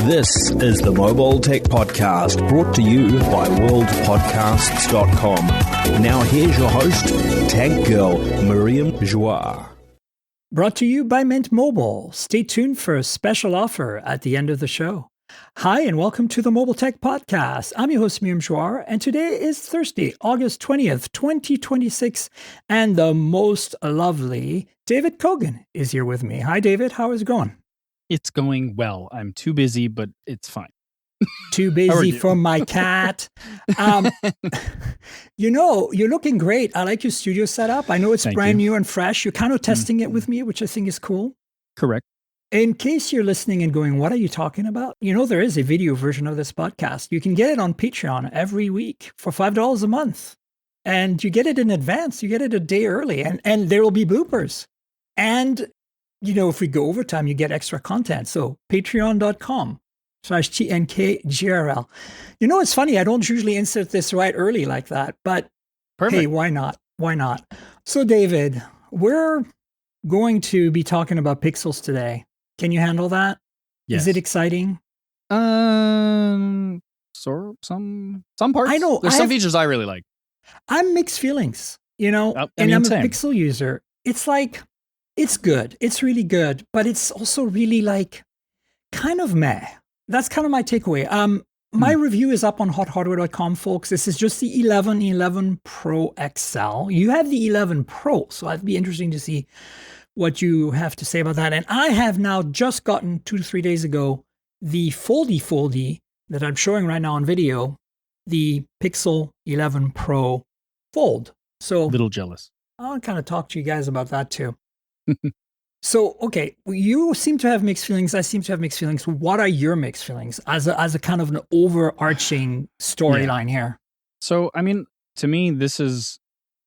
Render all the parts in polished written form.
This is the Mobile Tech Podcast, brought to you by worldpodcasts.com. Now here's your host, Tech Girl, Miriam Joie. Brought to you by Mint Mobile. Stay tuned for a special offer at the end of the show. Hi, and welcome to the Mobile Tech Podcast. I'm your host, Miriam Joie, and today is Thursday, August 20th, 2026, and the most lovely David Kogan is here with me. Hi, David. How is it going? It's going well. I'm too busy, but it's fine. Too busy for my cat. You're looking great. I like your studio setup. I know it's brand new and fresh. You're kind of testing it with me, which I think is cool. Correct. In case you're listening and going, what are you talking about? There is a video version of this podcast. You can get it on Patreon every week for $5 a month. And you get it in advance. You get it a day early. And there will be bloopers. And, if we go overtime, you get extra content. So patreon.com/TNKGRL. It's funny. I don't usually insert this right early like that. But Hey, why not? Why not? So, David, we're going to be talking about pixels today. Can you handle that? Yes. Is it exciting? Some parts. I know. There's some features I really like. I'm mixed feelings, and I'm a pixel user. It's like, it's good. It's really good, but it's also really like kind of meh. That's kind of my takeaway. My review is up on hothardware.com, folks. This is just the 11 Pro XL. You have the 11 Pro, so it'd be interesting to see what you have to say about that. And I have now just gotten 2 to 3 days ago the foldy that I'm showing right now on video, the Pixel 11 Pro Fold. So a little jealous. I'll kind of talk to you guys about that too. So, okay, you seem to have mixed feelings. I seem to have mixed feelings. What are your mixed feelings as a kind of an overarching storyline here? So, to me, this is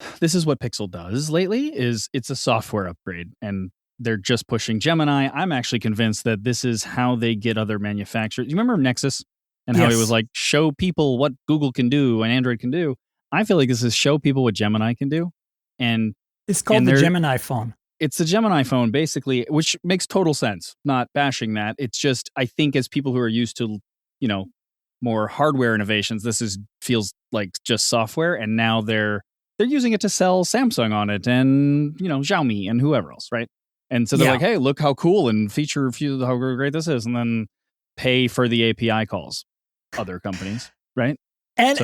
what Pixel does lately. It's a software upgrade, and they're just pushing Gemini. I'm actually convinced that this is how they get other manufacturers. You remember Nexus and how it was like show people what Google can do and Android can do? I feel like this is show people what Gemini can do, and it's called the Gemini phone. It's the Gemini phone, basically, which makes total sense. Not bashing that. It's just, I think as people who are used to, more hardware innovations, feels like just software. And now they're using it to sell Samsung on it and, Xiaomi and whoever else, right? And so they're like, hey, look how cool and how great this is. And then pay for the API calls, other companies, right? And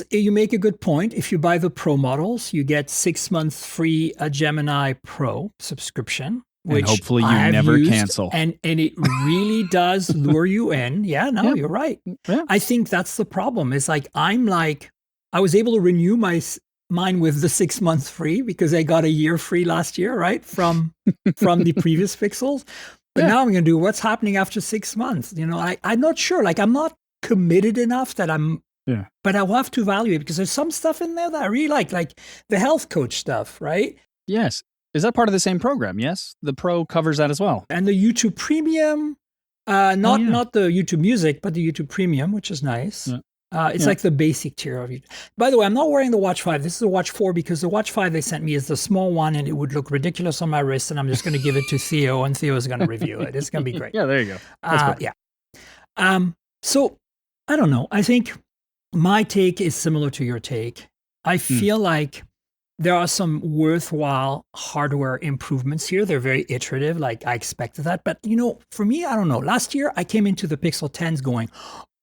you make a good point. If you buy the Pro models, you get 6 months free a Gemini Pro subscription, which and hopefully you never cancel. And it really does lure you in. Yeah, no, you're right. Yeah. I think that's the problem. Is like I was able to renew mine with the 6 months free because I got a year free last year, right? From the previous Pixels. But now I'm going to do what's happening after 6 months. I'm not sure. Like I'm not committed enough that I'm. Yeah. But I'll have to evaluate because there's some stuff in there that I really like the health coach stuff, right? Yes. Is that part of the same program? Yes. The Pro covers that as well. And the YouTube Premium, not the YouTube Music, but the YouTube Premium, which is nice. Yeah. It's like the basic tier of YouTube. By the way, I'm not wearing the Watch 5. This is a Watch 4 because the Watch 5 they sent me is the small one and it would look ridiculous on my wrist. And I'm just going to give it to Theo and Theo is going to review it. It's going to be great. Yeah, there you go. Yeah. So I don't know. I think my take is similar to your take. I feel like there are some worthwhile hardware improvements here. They're very iterative, like I expected that. But, for me, I don't know. Last year, I came into the Pixel 10s going,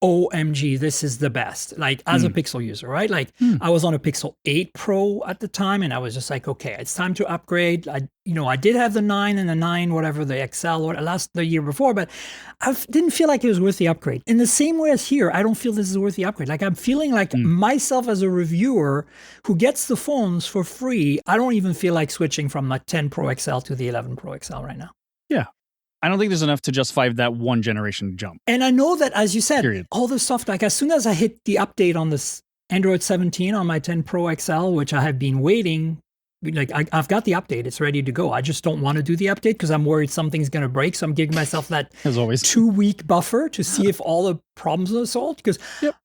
OMG, this is the best. Like as a Pixel user, right? Like I was on a Pixel 8 Pro at the time and I was just like, okay, it's time to upgrade. I did have the 9 and the 9, whatever, the XL or the year before, but I didn't feel like it was worth the upgrade. In the same way as here, I don't feel this is worth the upgrade. Like I'm feeling like myself as a reviewer who gets the phones for free, I don't even feel like switching from the 10 Pro XL to the 11 Pro XL right now. Yeah. I don't think there's enough to justify that one generation jump. And I know that, as you said, all this stuff, like as soon as I hit the update on this Android 17 on my 10 Pro XL, which I have been waiting like I've got the update. It's ready to go. I just don't want to do the update because I'm worried something's going to break. So I'm giving myself that As always. 2-week buffer to see if all the problems are solved. Because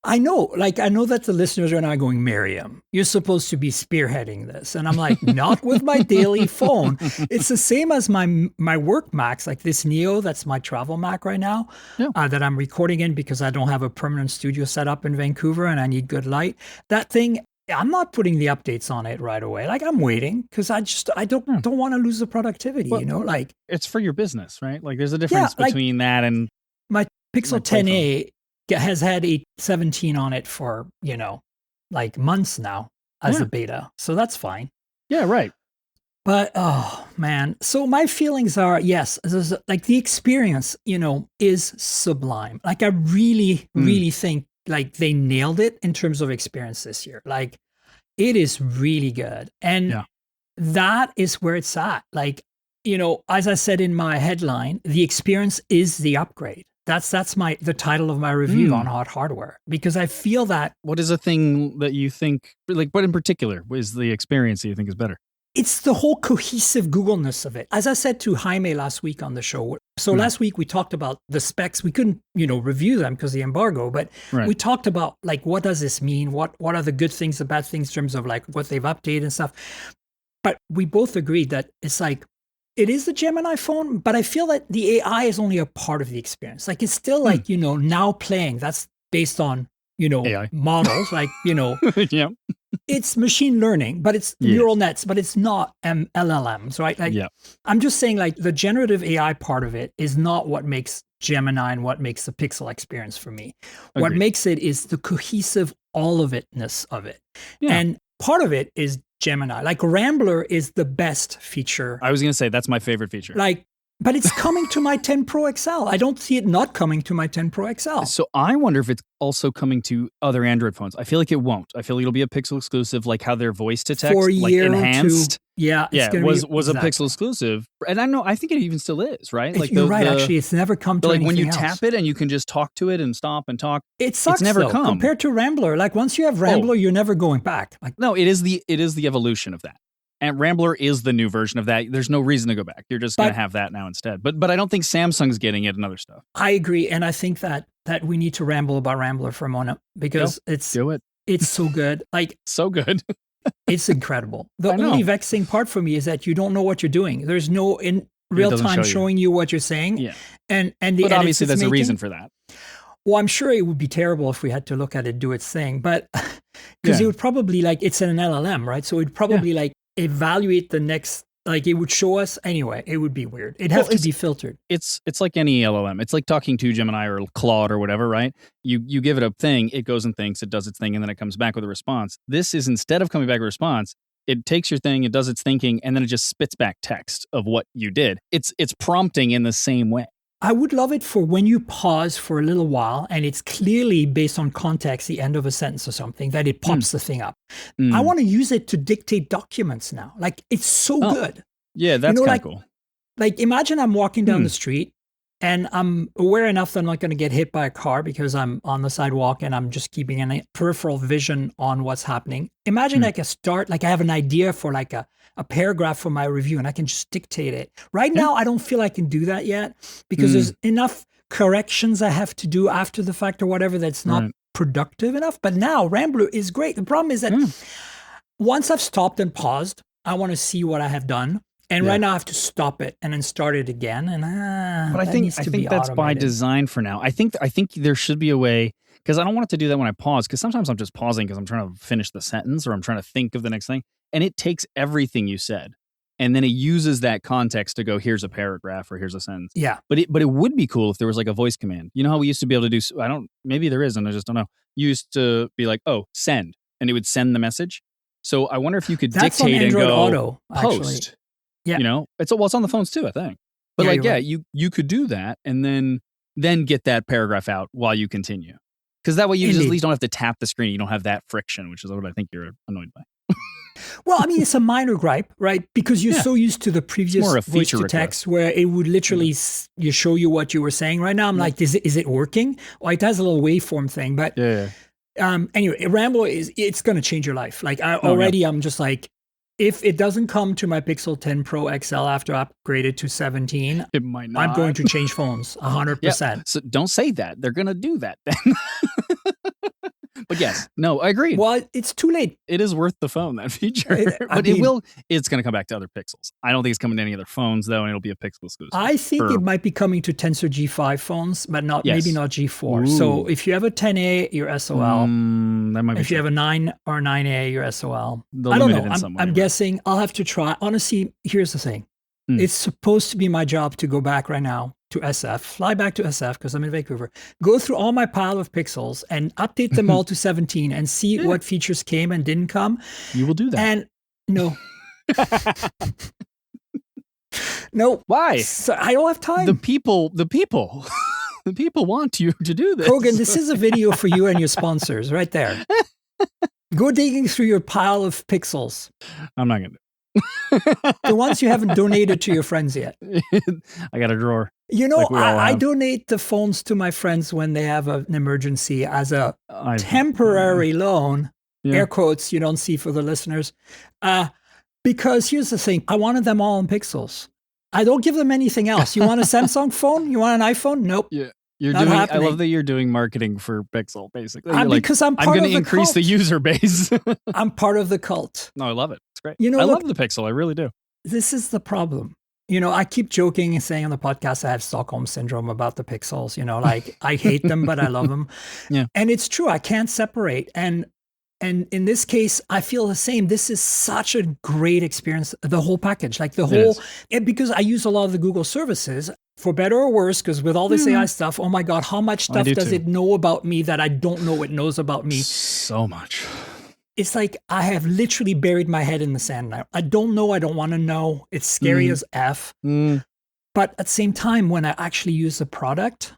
I know that the listeners are now going, Miriam, you're supposed to be spearheading this. And I'm like, not with my daily phone. It's the same as my work Macs, like this Neo, that's my travel Mac right now, that I'm recording in because I don't have a permanent studio set up in Vancouver and I need good light. That thing, I'm not putting the updates on it right away. Like I'm waiting because I don't want to lose the productivity, like it's for your business, right? Like there's a difference between that and my Pixel 10a has had a 17 on it for, like months now as a beta. So that's fine. Yeah, right. But, oh man. So my feelings are, yes, like the experience, is sublime. Like I really, really think like they nailed it in terms of experience this year. Like it is really good. And that is where it's at. Like, as I said in my headline, the experience is the upgrade. That's the title of my review on Hot Hardware, because I feel that. What is a thing that you think, like, what in particular is the experience that you think is better? It's the whole cohesive Googleness of it. As I said to Jaime last week on the show. So last week we talked about the specs. We couldn't, review them because of the embargo, but we talked about like, what does this mean? What are the good things, the bad things in terms of like what they've updated and stuff. But we both agreed that it's like, it is the Gemini phone, but I feel that the AI is only a part of the experience. Like it's still like, now playing. That's based on, AI models, like, it's machine learning, but it's neural nets, but it's not LLMs, right? Like, I'm just saying like the generative AI part of it is not what makes Gemini and what makes the Pixel experience for me. Agreed. What makes it is the cohesive all of itness of it. Yeah. And part of it is Gemini. Like Rambler is the best feature. I was going to say that's my favorite feature. Like, but it's coming to my 10 Pro XL. I don't see it not coming to my 10 Pro XL. So I wonder if it's also coming to other Android phones. I feel like it won't. I feel like it'll be a Pixel exclusive, like how their voice to text, for a like year enhanced. Or two. Yeah, was a Pixel exclusive, and I think it even still is, right? Like you're right. Actually, it's never come to like anything when you else. tap it and you can just talk to it and stop and talk. It sucks. It's never though, come compared to Rambler. Like once you have Rambler, you're never going back. Like no, it is the evolution of that. And Rambler is the new version of that. There's no reason to go back. You're just going to have that now instead. But I don't think Samsung's getting it and other stuff. I agree. And I think that we need to ramble about Rambler for a moment because it's so good. Like so good. It's incredible. The only vexing part for me is that you don't know what you're doing. There's no in real time showing you what you're saying. Yeah. And but obviously there's a reason for that. Well, I'm sure it would be terrible if we had to look at it do its thing, but because it would probably like it's an LLM, right? So it would probably like evaluate the next, like it would show us anyway. It would be weird. It'd have to be filtered. It's like any LLM. It's like talking to Gemini or Claude or whatever, right? You give it a thing, it goes and thinks, it does its thing, and then it comes back with a response. This is instead of coming back with a response, it takes your thing, it does its thinking, and then it just spits back text of what you did. It's prompting in the same way. I would love it for when you pause for a little while and it's clearly based on context, the end of a sentence or something, that it pops the thing up. I want to use it to dictate documents now. Like it's so good. Yeah, that's kind of cool. Like imagine I'm walking down the street and I'm aware enough that I'm not going to get hit by a car because I'm on the sidewalk and I'm just keeping a peripheral vision on what's happening. Imagine like I have an idea for like a paragraph for my review and I can just dictate it. Right now, I don't feel I can do that yet because there's enough corrections I have to do after the fact or whatever that's not productive enough. But now Rambler is great. The problem is that once I've stopped and paused, I want to see what I have done. And right now I have to stop it and then start it again. And but I think that's by design for now. I think there should be a way, because I don't want it to do that when I pause, because sometimes I'm just pausing because I'm trying to finish the sentence or I'm trying to think of the next thing. And it takes everything you said. And then it uses that context to go, here's a paragraph or here's a sentence. Yeah. But it would be cool if there was like a voice command. You know how we used to be able to do, maybe there is, and I just don't know. You used to be like, oh, send. And it would send the message. So I wonder if you could that's dictate on Android and go Auto, post. Yeah. You know, it's on the phones too, I think. But right. you could do that and then get that paragraph out while you continue. Because that way you just at least don't have to tap the screen. You don't have that friction, which is what I think you're annoyed by. Well, I mean, it's a minor gripe, right? Because you're so used to the previous voice to text where it would literally show you what you were saying. Right now, I'm like, is it working? Well, it has a little waveform thing, but anyway, Rambo it's going to change your life. Like I'm just like, if it doesn't come to my Pixel 10 Pro XL after I upgraded to 17, It might not. I'm going to change phones 100%. Yeah, so don't say that. They're going to do that then. But yes, no, I agree. Well, it's too late. It is worth the phone, that feature. It's going to come back to other Pixels. I don't think it's coming to any other phones, though, and it'll be a Pixel exclusive. I think it might be coming to Tensor G5 phones, but maybe not G4. Ooh. So if you have a 10A, you're SOL. That might be if you have a 9 or 9A, you're SOL. They'll I don't limit know. it in some way, I'm right? guessing. I'll have to try. Honestly, here's the thing. It's supposed to be my job to go back right now to SF, fly back to SF because I'm in Vancouver, go through all my pile of pixels and update them all to 17 and see what features came and didn't come. You will do that. And no. No. Why? So I don't have time. The people want you to do this. Hogan, this is a video for you and your sponsors right there. Go digging through your pile of pixels. I'm not going to. The ones you haven't donated to your friends yet. I got a drawer. You know, Like I donate the phones to my friends when they have an emergency as a temporary loan, air quotes you don't see for the listeners. Because here's the thing, I wanted them all in pixels. I don't give them anything else. You want a Samsung phone? You want an iPhone? Nope. Yeah. I love that you're doing marketing for Pixel, basically. Because I'm part I'm of going to increase cult. the user base. I'm part of the cult. No, I love it. It's great. You know, I love the Pixel. I really do. This is the problem. You know, I keep joking and saying on the podcast I have Stockholm syndrome about the pixels. You know, like I hate them, but I love them. Yeah. And it's true. I can't separate. And in this case, I feel the same. This is such a great experience, the whole package, like the whole, because I use a lot of the Google services for better or worse, because with all this AI stuff, oh my God, how much stuff does it know about me that I don't know it knows about me? So much. It's like I have literally buried my head in the sand now. I don't know. I don't want to know. It's scary as F. But at the same time, when I actually use the product,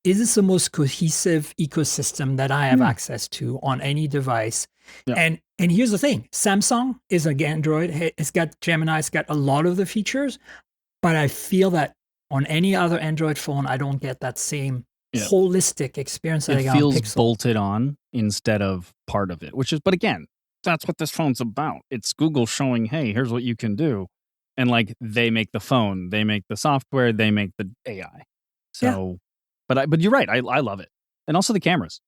is this the most cohesive ecosystem that I have access to on any device? Yeah. And here's the thing. Samsung is an Android. It's got Gemini. It's got a lot of the features. But I feel that on any other Android phone, I don't get that same holistic experience that I got on Pixel. It feels bolted on instead of part of it, but again, that's what this phone's about. It's Google showing, hey, here's what you can do. And like they make the phone, they make the software, they make the AI. So, but you're right. I love it. And also the cameras.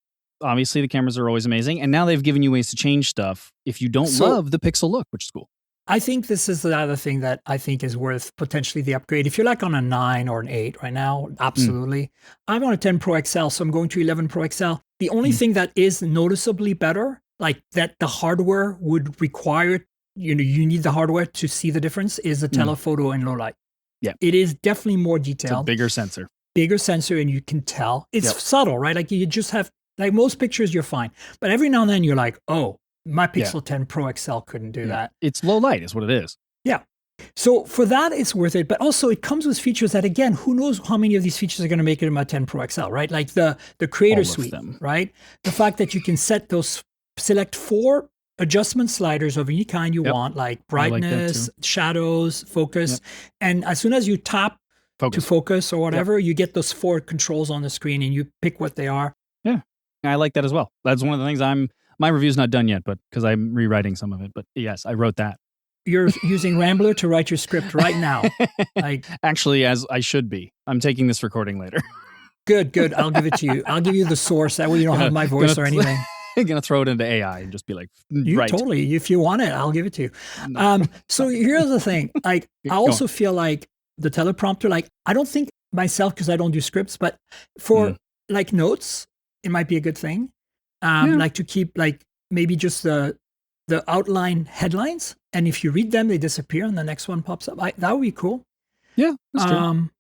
Obviously the cameras are always amazing. And now they've given you ways to change stuff if you don't love the Pixel look, which is cool. I think this is the other thing that I think is worth potentially the upgrade. If you're like on a 9 or an 8 right now, absolutely. I'm on a 10 Pro XL, so I'm going to 11 Pro XL. The only thing that is noticeably better, like that the hardware would require, you need the hardware to see the difference, is the telephoto in low light. Yeah. It is definitely more detailed. It's a bigger sensor. Bigger sensor, and you can tell. It's subtle, right? Like you just have, like most pictures, you're fine. But every now and then you're like, oh, my Pixel 10 Pro XL couldn't do that. It's low light is what it is. Yeah. So for that, it's worth it. But also it comes with features that, again, who knows how many of these features are going to make it in my 10 Pro XL, right? Like the creator suite, right? The fact that you can select 4 adjustment sliders of any kind you want, like brightness, shadows, focus. And as soon as you tap to focus or whatever, you get those 4 controls on the screen and you pick what they are. Yeah. I like that as well. That's one of the things my review's not done yet, but because I'm rewriting some of it. But yes, I wrote that. You're using Rambler to write your script right now. Actually, as I should be. I'm taking this recording later. Good. I'll give it to you. I'll give you the source. That way you don't have my voice or anything. I'm going to throw it into AI and just be like, Totally. If you want it, I'll give it to you. No. So here's the thing. I also feel like the teleprompter, I don't think myself, because I don't do scripts, but for notes, it might be a good thing. Like to keep maybe just the outline headlines, and if you read them, they disappear, and the next one pops up. That would be cool. Yeah, that's true.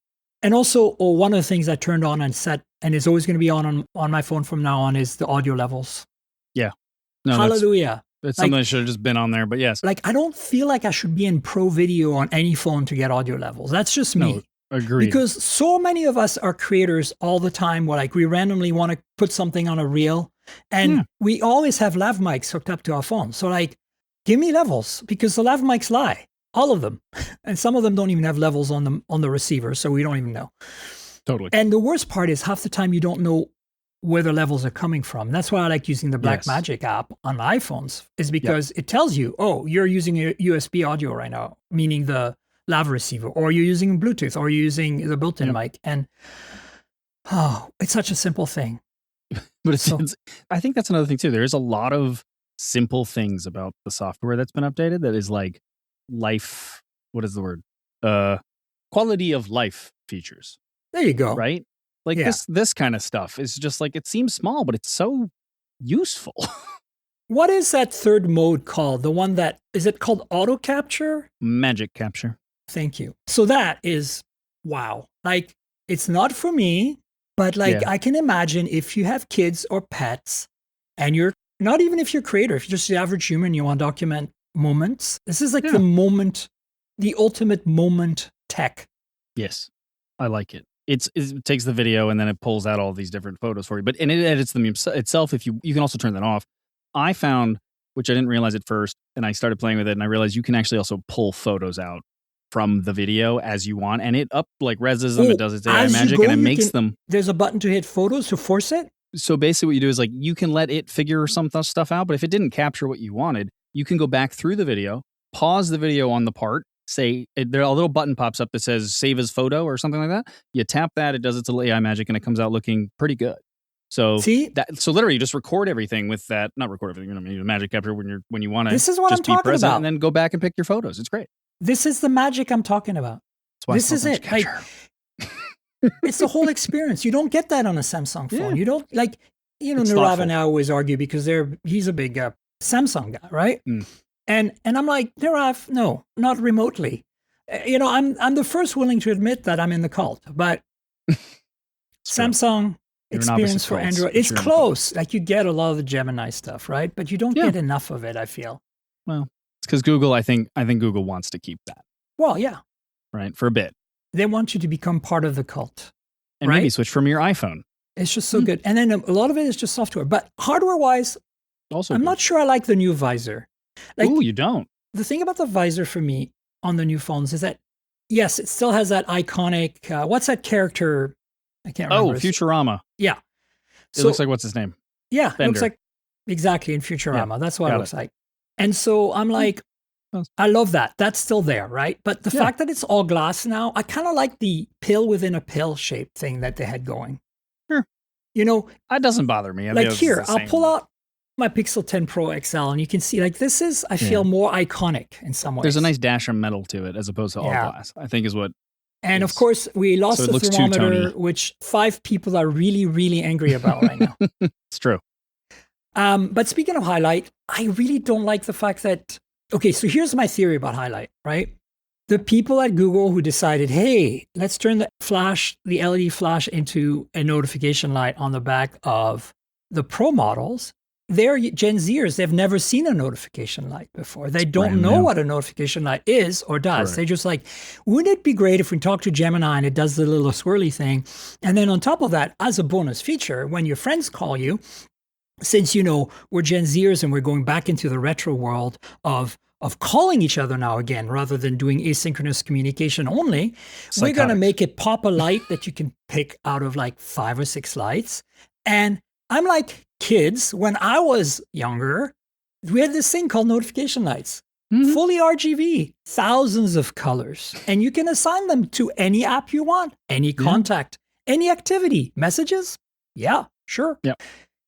And also, one of the things I turned on and set, and is always going to be on my phone from now on, is the audio levels. Yeah, hallelujah. That's something that should have just been on there, but yes. I don't feel like I should be in pro video on any phone to get audio levels. That's just me. No. Agreed. Because so many of us are creators all the time where we randomly want to put something on a reel, and we always have lav mics hooked up to our phone. So give me levels, because the lav mics lie, all of them. And some of them don't even have levels on the receiver, so we don't even know. Totally. And the worst part is half the time you don't know where the levels are coming from. That's why I like using the Blackmagic app on my iPhones, is because it tells you, oh, you're using a USB audio right now, meaning the lav receiver, or you're using Bluetooth, or you're using the built-in mic. And it's such a simple thing. But I think that's another thing too. There is a lot of simple things about the software that's been updated that is like life. What is the word? Quality of life features. There you go. Right? Like this kind of stuff is just like, it seems small, but it's so useful. What is that third mode called? The one that, is it called auto capture? Magic capture. Thank you. So that is, wow. Like, it's not for me, but like, I can imagine if you have kids or pets and you're not even if you're a creator, if you're just the average human, you want to document moments. This is like the moment, the ultimate moment tech. Yes. I like it. It takes the video and then it pulls out all these different photos for you. And it edits them itself. If you can also turn that off. I found, which I didn't realize at first, and I started playing with it, and I realized you can actually also pull photos out from the video as you want, and it reses them. It does its AI magic, and it makes them. There's a button to hit photos to force it. So basically, what you do is like you can let it figure some stuff out, but if it didn't capture what you wanted, you can go back through the video, pause the video on the part. Say there a little button pops up that says save as photo or something like that. You tap that, it does its little AI magic, and it comes out looking pretty good. So so literally you just record everything with that, not record everything, you know, magic capture when you want to. This is what I'm talking about, and then go back and pick your photos. It's great. This is the magic I'm talking about. This is it. Like, it's the whole experience. You don't get that on a Samsung phone. You don't Nirav and I always argue because he's a big Samsung guy, right? And I'm like, Nirav, no, not remotely. I'm the first willing to admit that I'm in the cult, but Samsung experience for Android, it's close. Like, you get a lot of the Gemini stuff, right? But you don't get enough of it, I feel. Well, it's because Google, I think Google wants to keep that. Well, yeah. Right, for a bit. They want you to become part of the cult. And maybe switch from your iPhone. It's just so good. And then a lot of it is just software. But hardware-wise, I'm not sure I like the new visor. Like, ooh, you don't? The thing about the visor for me on the new phones is that, yes, it still has that iconic, what's that character? I can't remember. Oh, Futurama. Yeah. It looks like, what's his name? Yeah, Bender. It looks like, exactly, in Futurama. Yeah, that's what it looks like. And so I'm like, I love that. That's still there, right? But the fact that it's all glass now, I kind of like the pill within a pill shape thing that they had going. Sure. That doesn't bother me. Like, here, I'll pull out my Pixel 10 Pro XL, and you can see, like, this is, I feel, more iconic in some ways. There's a nice dash of metal to it as opposed to all glass, I think is what. And of course, we lost the thermometer, which 5 people are really, really angry about right now. It's true. But speaking of highlight, I really don't like the fact that, okay, so here's my theory about highlight, right? The people at Google who decided, hey, let's turn the LED flash into a notification light on the back of the Pro models. They're Gen Zers. They've never seen a notification light before. They don't know what a notification light is or does. Correct. They're just like, wouldn't it be great if we talk to Gemini and it does the little swirly thing? And then on top of that, as a bonus feature, when your friends call you, since, we're Gen Zers and we're going back into the retro world of calling each other now again, rather than doing asynchronous communication only, we're going to make it pop a light that you can pick out of like 5 or 6 lights. And I'm like, kids, when I was younger, we had this thing called notification lights, fully RGB, thousands of colors. And you can assign them to any app you want, any contact, any activity. Messages? Yeah, sure. Yeah.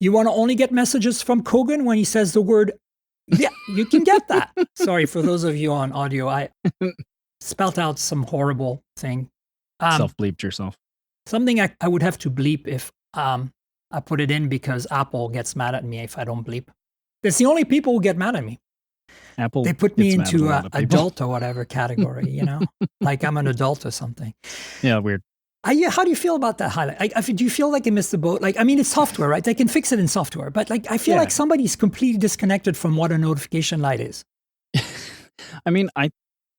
You want to only get messages from Kogan when he says the word, you can get that. Sorry, for those of you on audio, I spelt out some horrible thing. Self-bleeped yourself. Something I would have to bleep if I put it in, because Apple gets mad at me if I don't bleep. It's the only people who get mad at me. Apple. They put me into adult or whatever category, like I'm an adult or something. Yeah, weird. How do you feel about that highlight? Do you feel like they missed the boat? Like, I mean, it's software, right? They can fix it in software, but like, I feel like somebody's completely disconnected from what a notification light is. I mean,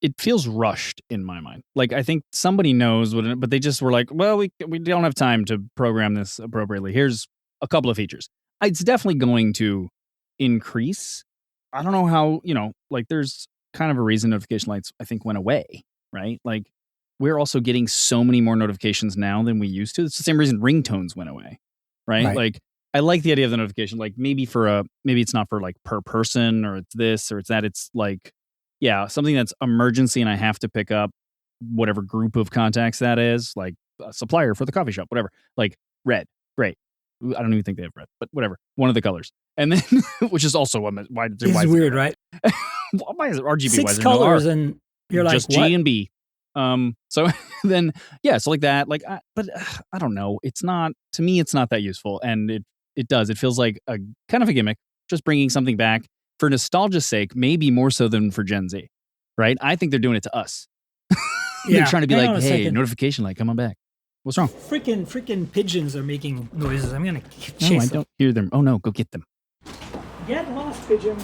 it feels rushed in my mind. Like, I think somebody knows what, but they just were like, well, we don't have time to program this appropriately. Here's a couple of features. It's definitely going to increase. I don't know how, like, there's kind of a reason notification lights, I think, went away, right? Like, we're also getting so many more notifications now than we used to. It's the same reason ringtones went away. right? Right. Like I like the idea of the notification. Like maybe it's not for like per person or it's this or it's that. It's like, yeah, something that's emergency and I have to pick up whatever group of contacts that is, like a supplier for the coffee shop, whatever. Like red, great. I don't even think they have red, but whatever. One of the colors. And then, which is also why It's weird, right? Why is it RGB? 6 colors and you're like, just what? G and B. So then, yeah, so like that, like, but I don't know. It's not, to me, it's not that useful. And it feels like a kind of a gimmick, just bringing something back for nostalgia's sake, maybe more so than for Gen Z, right? I think they're doing it to us. They're trying to be like, hey, notification light, come on back. What's wrong? Freaking pigeons are making noises. I'm going to chase them. I don't hear them. Oh no, go get them. Get lost, pigeons.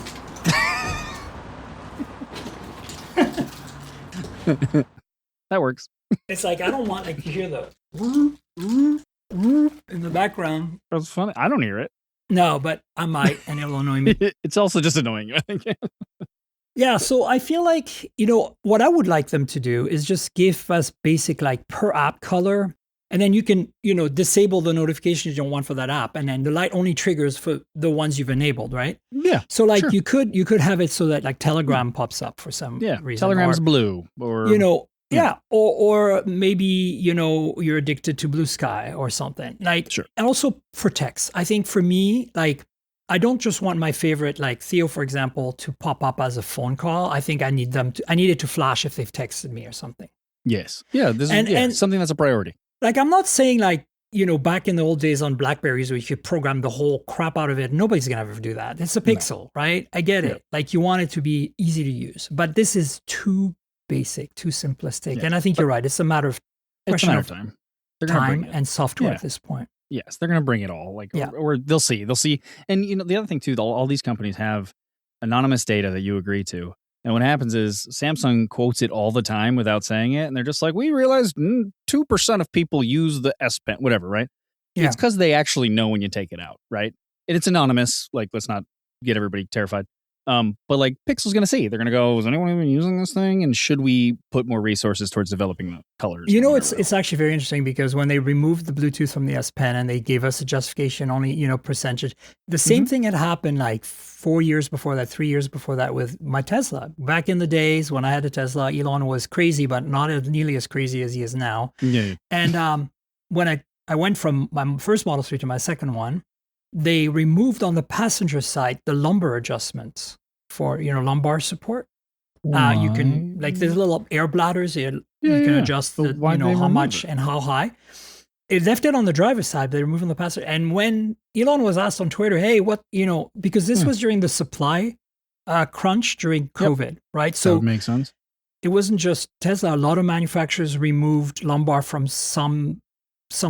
That works. It's like, I don't want to hear the in the background. That's funny. I don't hear it. No, but I might, and it'll annoy me. It's also just annoying, I think. Yeah, so I feel like, what I would like them to do is just give us basic, like, per app color. And then you can, disable the notifications you don't want for that app. And then the light only triggers for the ones you've enabled, right? Yeah. So like you could have it so that like Telegram pops up for some reason. Telegram's blue or or maybe, you're addicted to Blue Sky or something. Like, sure. And also for text. I think for me, like, I don't just want my favorite, like Theo, for example, to pop up as a phone call. I think I need it to flash if they've texted me or something. Yes. Yeah. This is something that's a priority. Like, I'm not saying like, back in the old days on Blackberries where you could program the whole crap out of it. Nobody's going to ever do that. It's a Pixel, right? I get it. Like, you want it to be easy to use. But this is too basic, too simplistic. Yeah. And I think you're right. It's a matter of time. Time and software at this point. Yes, they're going to bring it all. Like, or they'll see. And, the other thing, too, all these companies have anonymous data that you agree to. And what happens is Samsung quotes it all the time without saying it. And they're just like, we realized 2% of people use the S Pen, whatever, right? Yeah. It's because they actually know when you take it out, right? And it's anonymous. Like, let's not get everybody terrified. But like Pixel's going to see. They're going to go, is anyone even using this thing? And should we put more resources towards developing the colors? It's actually very interesting because when they removed the Bluetooth from the S Pen and they gave us a justification only, percentage, the same thing had happened like 3 years before that with my Tesla. Back in the days when I had a Tesla, Elon was crazy, but not nearly as crazy as he is now. Yeah. And when I went from my first Model 3 to my second one, they removed on the passenger side the lumbar adjustments for lumbar support. You can there's little air bladders. You can adjust how much and how high. It left it on the driver's side. They removed on the passenger. And when Elon was asked on Twitter, "Hey, what because this was during the supply crunch during COVID, right? So that would make sense. It wasn't just Tesla. A lot of manufacturers removed lumbar from some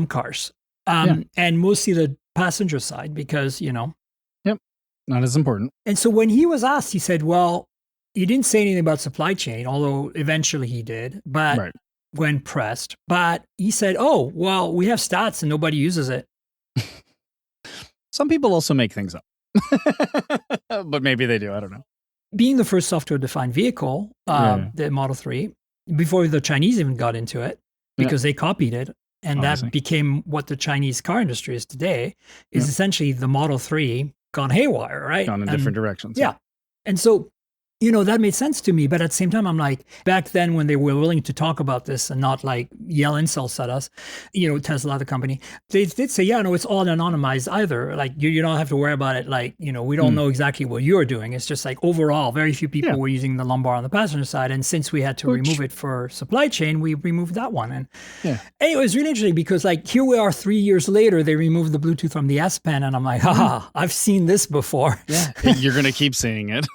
cars, and mostly the passenger side because not as important. And so when he was asked, he said, well, he didn't say anything about supply chain, although eventually he did, but when pressed, but he said, oh, well, we have stats and nobody uses it. Some people also make things up, but maybe they do. I don't know. Being the first software-defined vehicle, the Model 3, before the Chinese even got into it, because they copied it, and that became what the Chinese car industry is today, is essentially the Model 3 gone haywire, right? Gone in different directions. Yeah. And so, that made sense to me. But at the same time, I'm like, back then when they were willing to talk about this and not like yell insults at us, Tesla, the company, they did say, it's all anonymized either. Like, you don't have to worry about it. Like, we don't know exactly what you're doing. It's just like overall, very few people were using the lumbar on the passenger side. And since we had to remove it for supply chain, we removed that one. And anyway, it was really interesting because like here we are 3 years later, they removed the Bluetooth from the S Pen. And I'm like, I've seen this before. Yeah, you're going to keep seeing it.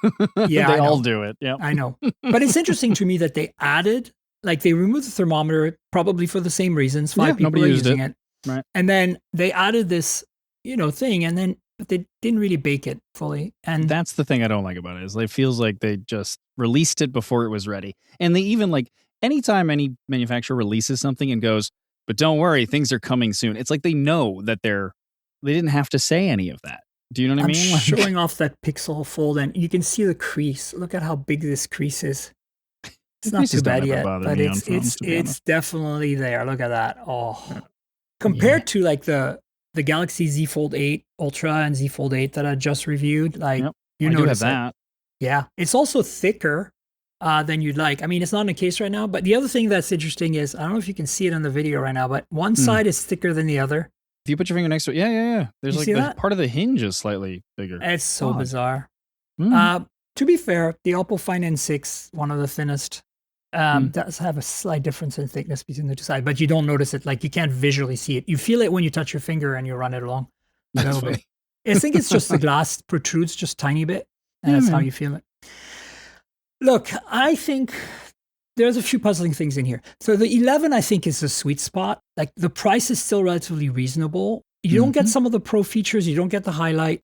Yeah, they all do it. Yeah, I know. But it's interesting to me that they added, like they removed the thermometer probably for the same reasons. 5 people are using it. Right. And then they added this, thing, but they didn't really bake it fully. And that's the thing I don't like about it is it feels like they just released it before it was ready. And they even like anytime any manufacturer releases something and goes, but don't worry, things are coming soon. It's like they know that they didn't have to say any of that. Do you know what I mean? I'm showing off that Pixel Fold, and you can see the crease. Look at how big this crease is. It's not too bad yet, but it's definitely there. Look at that. Oh, compared to like the the Galaxy Z Fold 8 Ultra and Z Fold 8 that I just reviewed. Like, Yep. you I do have notice that. Yeah. It's also thicker than you'd like. I mean, it's not in the case right now, but the other thing that's interesting is, I don't know if you can see it on the video right now, but one side is thicker than the other. If you put your finger next to it, yeah. There's You like see the that? part of the hinge is slightly bigger. It's so Odd. bizarre. Mm. To be fair, the Oppo Find N6, one of the thinnest, does have a slight difference in thickness between the two sides, but you don't notice it. Like, you can't visually see it. You feel it when you touch your finger and you run it along a That's little funny. bit. I think it's just the glass protrudes just tiny bit, and that's how you feel it. Look, I think there's a few puzzling things in here. So the 11, I think, is the sweet spot. Like, the price is still relatively reasonable. You don't get some of the pro features. You don't get the highlight.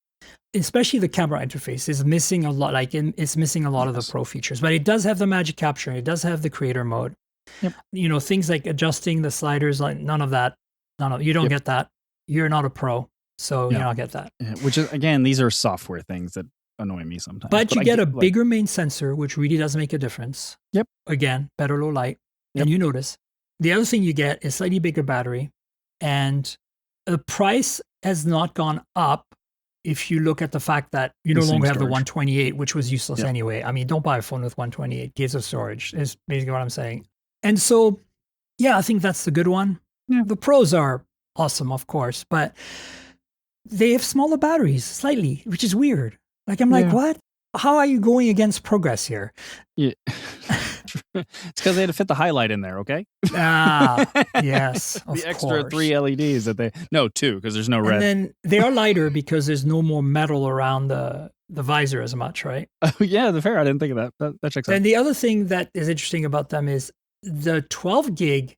Especially the camera interface is missing a lot. Like, it's missing a lot of the pro features, but it does have the magic capture. It does have the creator mode. Yep. You know, things like adjusting the sliders, like none of that. You don't get that. You're not a pro, so you don't get that. Yeah, which is, again, these are software things that annoy me sometimes. But you I get a bigger main sensor, which really does make a difference. Yep. Again, better low light. Yep. And you notice. The other thing you get is slightly bigger battery. And the price has not gone up if you look at the fact that you no longer have the 128, which was useless anyway. I mean, don't buy a phone with 128 gigs of storage is basically what I'm saying. And so, yeah, I think that's the good one. Yeah. The pros are awesome, of course, but they have smaller batteries slightly, which is weird. Like, I'm like, what? How are you going against progress here? Yeah. It's because they had to fit the highlight in there, okay? Yes. The extra 3 LEDs that two, because there's no red. And then they are lighter because there's no more metal around the visor as much, right? Oh, yeah, fair. I didn't think of that. That checks out. And the other thing that is interesting about them is the 12 gig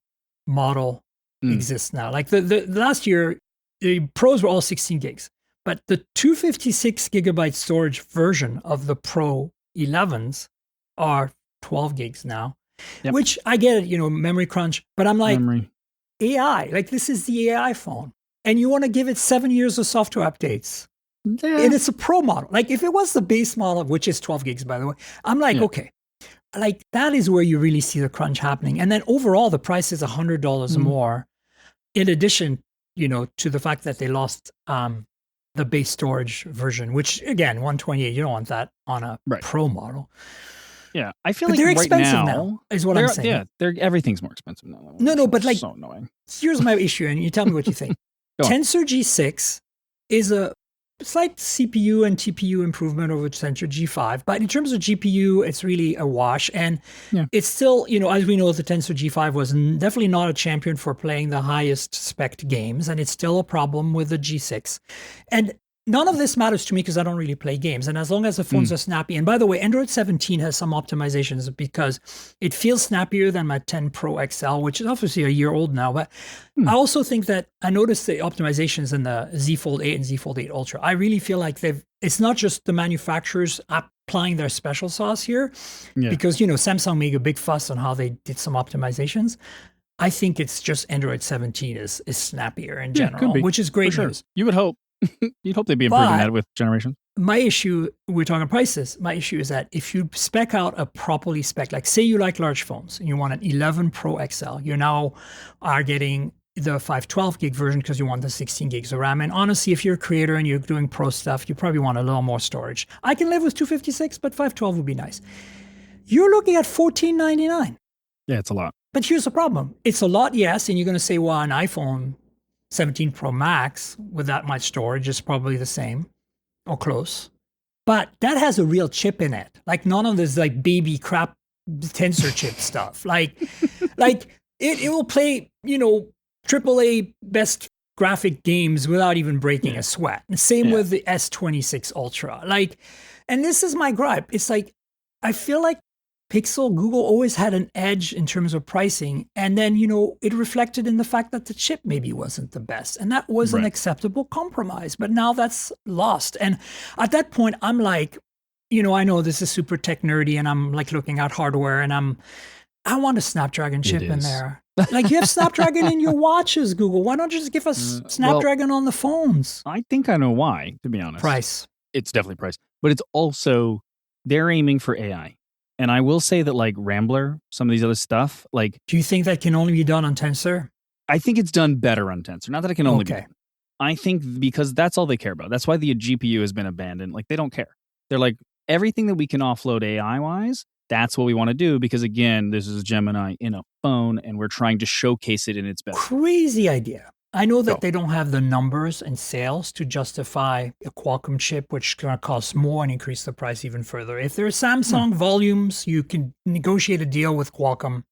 model exists now. Like the last year, the pros were all 16 gigs, but the 256 gigabyte storage version of the Pro 11s are 12 gigs now, which I get it, memory crunch, but I'm like, AI, like, this is the AI phone, and you want to give it 7 years of software updates. Yeah. And it's a pro model. Like, if it was the base model, which is 12 gigs, by the way, I'm like, okay, like, that is where you really see the crunch happening. And then overall, the price is $100 more, in addition, to the fact that they lost the base storage version, which, again, 128, you don't want that on a pro model. Yeah, I feel but like they're right expensive now, is what I'm saying. Yeah, everything's more expensive now. No, but like, so annoying. Here's my issue, and you tell me what you think. Tensor G6 is a slight CPU and TPU improvement over Tensor G5, but in terms of GPU, it's really a wash. And it's still, as we know, the Tensor G5 was definitely not a champion for playing the highest spec games, and it's still a problem with the G6. And none of this matters to me because I don't really play games. And as long as the phones are snappy, and by the way, Android 17 has some optimizations because it feels snappier than my 10 Pro XL, which is obviously a year old now. But I also think that I noticed the optimizations in the Z Fold 8 and Z Fold 8 Ultra. I really feel like it's not just the manufacturers applying their special sauce here, because, Samsung made a big fuss on how they did some optimizations. I think it's just Android 17 is snappier in general, which is great news. You would hope. You'd hope they'd be improving that with generations. My issue, we're talking prices. My issue is that if you spec out a properly spec, like say you like large phones and you want an 11 Pro XL, you now are getting the 512 gig version because you want the 16 gigs of RAM. And honestly, if you're a creator and you're doing pro stuff, you probably want a little more storage. I can live with 256, but 512 would be nice. You're looking at $14.99. Yeah, it's a lot. But here's the problem. It's a lot, yes, and you're going to say, well, an iPhone 17 Pro Max with that much storage is probably the same or close. But that has a real chip in it. Like, none of this like baby crap tensor chip stuff. Like it will play, AAA best graphic games without even breaking a sweat. And same with the S26 Ultra. Like, and this is my gripe. It's like, I feel like Google always had an edge in terms of pricing. And then, it reflected in the fact that the chip maybe wasn't the best. And that was an acceptable compromise. But now that's lost. And at that point, I'm like, I know this is super tech nerdy and I'm like looking at hardware and I want a Snapdragon chip in there. Like, you have Snapdragon in your watches, Google. Why don't you just give us Snapdragon on the phones? I think I know why, to be honest. Price. It's definitely price. But it's also, they're aiming for AI. And I will say that, like, Rambler, some of these other stuff, like... Do you think that can only be done on Tensor? I think it's done better on Tensor. Not that it can only be. I think because that's all they care about. That's why the GPU has been abandoned. Like, they don't care. They're like, everything that we can offload AI-wise, that's what we want to do because, again, this is Gemini in a phone, and we're trying to showcase it in its best. Crazy idea. I know that they don't have the numbers and sales to justify a Qualcomm chip, which is going to cost more and increase the price even further. If there's Samsung volumes, you can negotiate a deal with Qualcomm.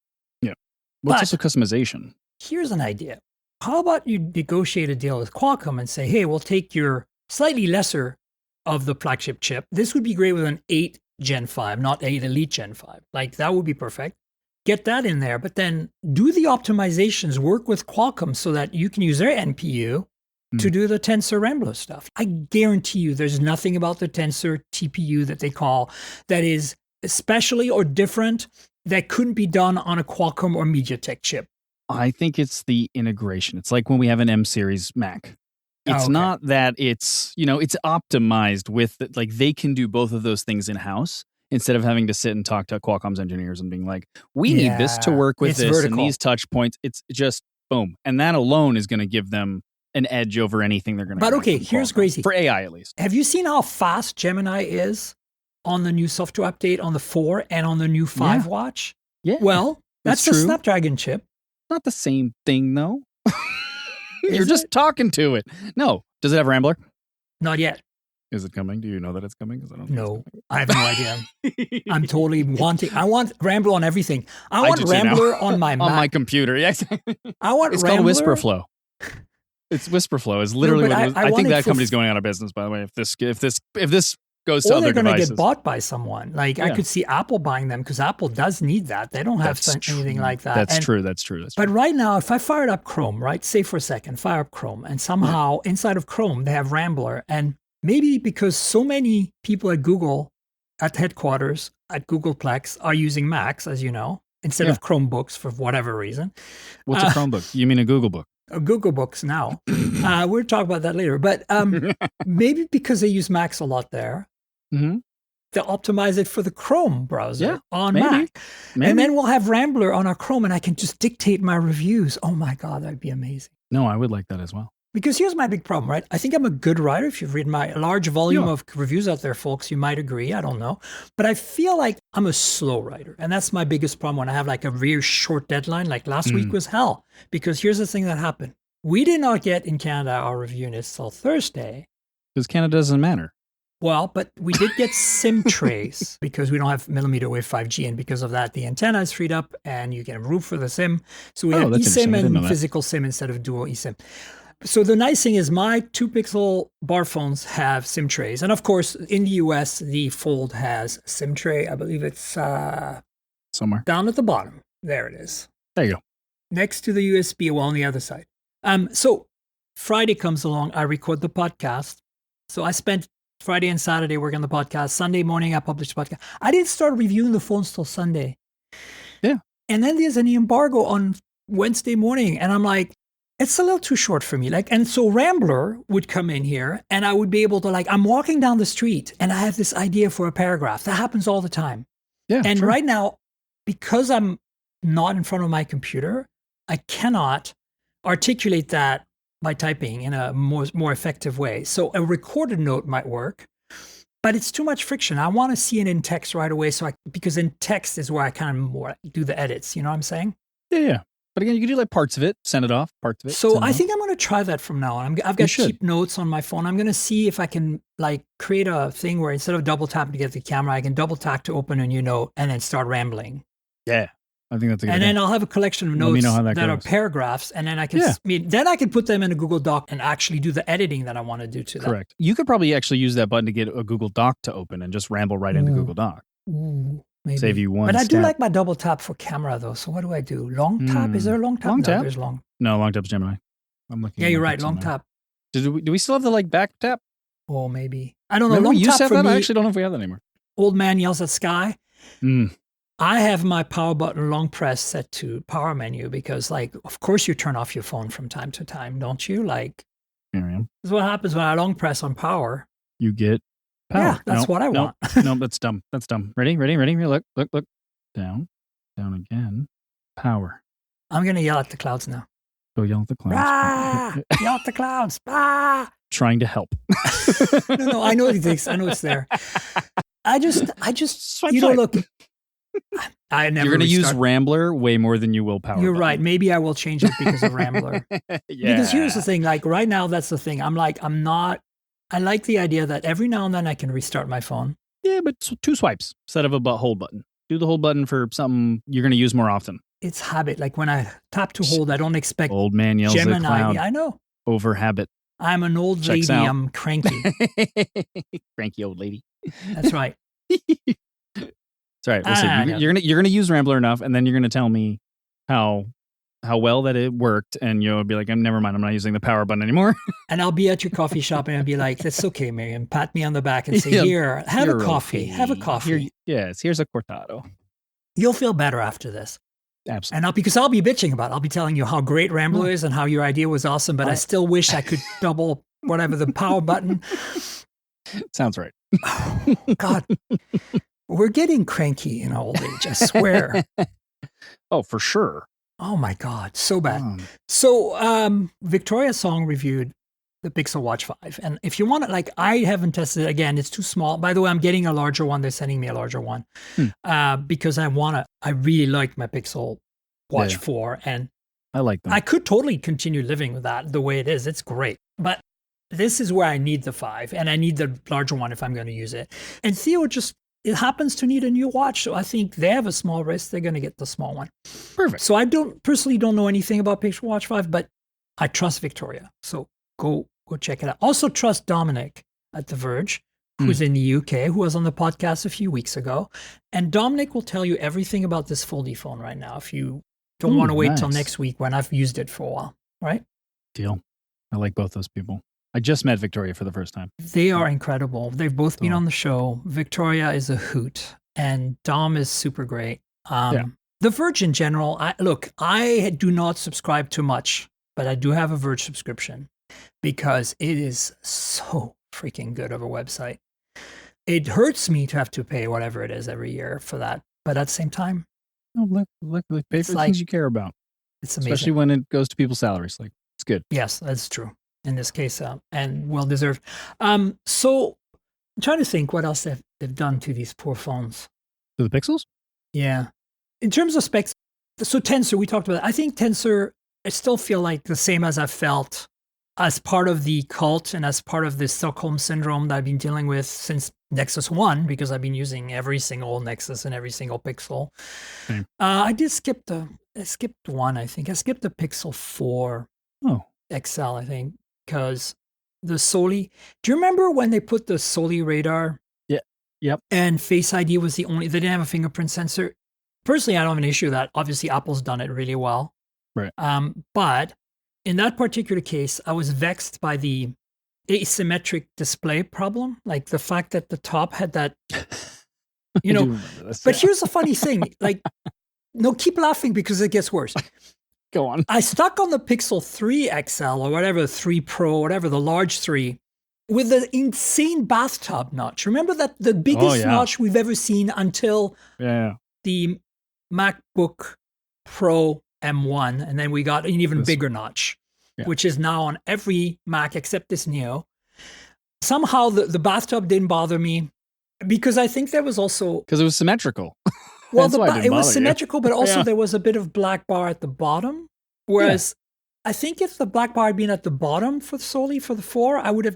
Yeah. What's also customization? Here's an idea. How about you negotiate a deal with Qualcomm and say, hey, we'll take your slightly lesser of the flagship chip. This would be great with an 8 Gen 5, not 8 Elite Gen 5. Like, that would be perfect. Get that in there, but then do the optimizations, work with Qualcomm so that you can use their NPU to do the Tensor Rambler stuff. I guarantee you there's nothing about the Tensor TPU that they call that is especially or different that couldn't be done on a Qualcomm or MediaTek chip. I think it's the integration. It's like when we have an M series Mac. It's not that it's, it's optimized with, like, they can do both of those things in-house instead of having to sit and talk to Qualcomm's engineers and being like, we need this to work with this vertical. And these touch points. It's just boom. And that alone is going to give them an edge over anything they're going to. But okay, here's crazy. For AI, at least. Have you seen how fast Gemini is on the new software update on the 4 and on the new 5 watch? Yeah. Well, that's a Snapdragon chip. Not the same thing, though. You're just talking to it. No. Does it have Rambler? Not yet. Is it coming? Do you know that it's coming? Because I don't. No, I have no idea. I'm totally wanting. I want Rambler on everything. I want Rambler on my Mac. On my computer. Yes. I want. It's Rambler. called WhisperFlow. It's WhisperFlow. It's literally. I think that company's going out of business. By the way, if this goes to other devices, they're going to get bought by someone. Like I could see Apple buying them because Apple does need that. They don't have anything like that. That's true. That's true. But right now, if I fired up Chrome, right, say for a second, fire up Chrome, and somehow inside of Chrome they have Rambler, and maybe because so many people at Google, at headquarters, at Googleplex are using Macs, as you know, instead of Chromebooks for whatever reason. What's a Chromebook? You mean a Google book? Google Books now. We'll talk about that later. But maybe because they use Macs a lot there, they'll optimize it for the Chrome browser on Mac. Maybe. And then we'll have Rambler on our Chrome and I can just dictate my reviews. Oh my God, that'd be amazing. No, I would like that as well. Because here's my big problem, right? I think I'm a good writer. If you've read my large volume of reviews out there, folks, you might agree. I don't know. But I feel like I'm a slow writer. And that's my biggest problem when I have like a very short deadline. Like last week was hell. Because here's the thing that happened. We did not get in Canada our review units till Thursday. Because Canada doesn't matter. Well, but we did get SIM trays because we don't have millimeter wave 5G. And because of that, the antenna is freed up and you get a room for the SIM. So we have eSIM and physical SIM instead of dual eSIM. So the nice thing is my 2-pixel bar phones have SIM trays. And of course, in the US, the Fold has SIM tray. I believe it's somewhere down at the bottom. There it is. There you go. Next to the USB, well, on the other side. So Friday comes along, I record the podcast. So I spent Friday and Saturday working on the podcast. Sunday morning, I published the podcast. I didn't start reviewing the phones till Sunday. Yeah. And then there's an embargo on Wednesday morning. And I'm like, it's a little too short for me. And so Rambler would come in here and I would be able to I'm walking down the street and I have this idea for a paragraph. That happens all the time. Yeah. And right now, because I'm not in front of my computer, I cannot articulate that by typing in a more effective way. So a recorded note might work, but it's too much friction. I want to see it in text right away. Because in text is where I kind of more do the edits. You know what I'm saying? Yeah. But again, you can do like parts of it, send it off, parts of it. So I think I'm going to try that from now on. I've got cheap notes on my phone. I'm going to see if I can create a thing where instead of double tapping to get the camera, I can double tap to open a new note and then start rambling. Yeah, I think that's a good idea. And then I'll have a collection of notes that are paragraphs, and then I can then I can put them in a Google Doc and actually do the editing that I want to do to them. Correct. You could probably actually use that button to get a Google Doc to open and just ramble right into Google Doc. Ooh. Maybe. Save you one. But I do like my double tap for camera though. So what do I do? Long tap? Is there a long tap? Long tap? There's long. No, long tap's Gemini. I'm looking. Yeah, you're right. Long tap. Do we still have the back tap? Oh, maybe. I don't know. Remember long we used tap to have for that? me, I actually don't know if we have that anymore. Old man yells at sky. I have my power button long press set to power menu because of course you turn off your phone from time to time, don't you? Here I am. This is what happens when I long press on power. You get power. Yeah, that's what I want. No, that's dumb. That's dumb. Ready? Look. Down again. Power. I'm going to yell at the clouds now. Go yell at the clouds. Ah, yell at the clouds. Ah. Trying to help. No, I know it exists. I know it's there. I just, Swipe, you know, swipe. look, I never. You're going to use restart. Rambler way more than you will Power You're Button. right. Maybe I will change it because of Rambler. Yeah. Because here's the thing, like right now, that's the thing. I like the idea that every now and then I can restart my phone. Yeah, but 2 swipes instead of a hold button. Do the hold button for something you're going to use more often. It's habit. Like when I tap to hold, I don't expect Old man yells Gemini. at cloud. I know. Over habit. I'm an old Checks lady. out. I'm cranky. Cranky old lady. That's right. It's all right. We'll see. You're gonna use Rambler enough, and then you're gonna tell me how well that it worked, and you'll be like, never mind, I'm not using the power button anymore. And I'll be at your coffee shop and I'll be like, that's okay, Miriam. Pat me on the back and say, Yeah, here, have a you're coffee. okay. Have a coffee. Here's a cortado. You'll feel better after this. Absolutely. And because I'll be bitching about it. I'll be telling you how great Rambler is and how your idea was awesome, but I still wish I could double whatever the power button. Sounds right. Oh, God. We're getting cranky in old age, I swear. Oh, for sure. Oh my God, so bad. So Victoria Song reviewed the Pixel Watch 5. And if you want it, like I haven't tested it again, it's too small. By the way, I'm getting a larger one. They're sending me a larger one because I really like my Pixel Watch 4. And I like them. I could totally continue living with that the way it is. It's great. But this is where I need the 5 and I need the larger one if I'm going to use it. And Theo it happens to need a new watch. So I think they have a small wrist. They're going to get the small one. Perfect. So I personally don't know anything about Pixel Watch 5, but I trust Victoria. So go check it out. Also trust Dominic at The Verge, who's in the UK, who was on the podcast a few weeks ago. And Dominic will tell you everything about this Foldy phone right now if you don't want to wait till next week when I've used it for a while, right? Deal. I like both those people. I just met Victoria for the first time. They are incredible. They've both been on the show. Victoria is a hoot, and Dom is super great. The Verge in general, I do not subscribe to much, but I do have a Verge subscription because it is so freaking good of a website. It hurts me to have to pay whatever it is every year for that, but at the same time, look, pay for things you care about. It's amazing, especially when it goes to people's salaries. Like it's good. Yes, that's true. In this case, and well deserved. So I'm trying to think what else they've done to these poor phones. To the Pixels? Yeah. In terms of specs, so Tensor, we talked about it. I think Tensor, I still feel like the same as I felt as part of the cult and as part of the Stockholm syndrome that I've been dealing with since Nexus 1, because I've been using every single Nexus and every single Pixel. I skipped one, I think. I skipped the Pixel 4 XL, I think. Because the Soli, do you remember when they put the Soli radar? Yeah. Yep. And Face ID was they didn't have a fingerprint sensor. Personally, I don't have an issue with that. Obviously, Apple's done it really well. Right. But in that particular case, I was vexed by the asymmetric display problem. Like the fact that the top had that, but here's the funny thing. Like, no, keep laughing because it gets worse. Go on. I stuck on the Pixel 3 XL or whatever, 3 Pro, whatever, the large 3, with the insane bathtub notch. Remember that the biggest notch we've ever seen until the MacBook Pro M1, and then we got an even bigger notch, which is now on every Mac except this Neo. Somehow the bathtub didn't bother me because I think there was also... Because it was symmetrical. Well, it was symmetrical, but also there was a bit of black bar at the bottom. Whereas I think if the black bar had been at the bottom for Soli for the 4, I would have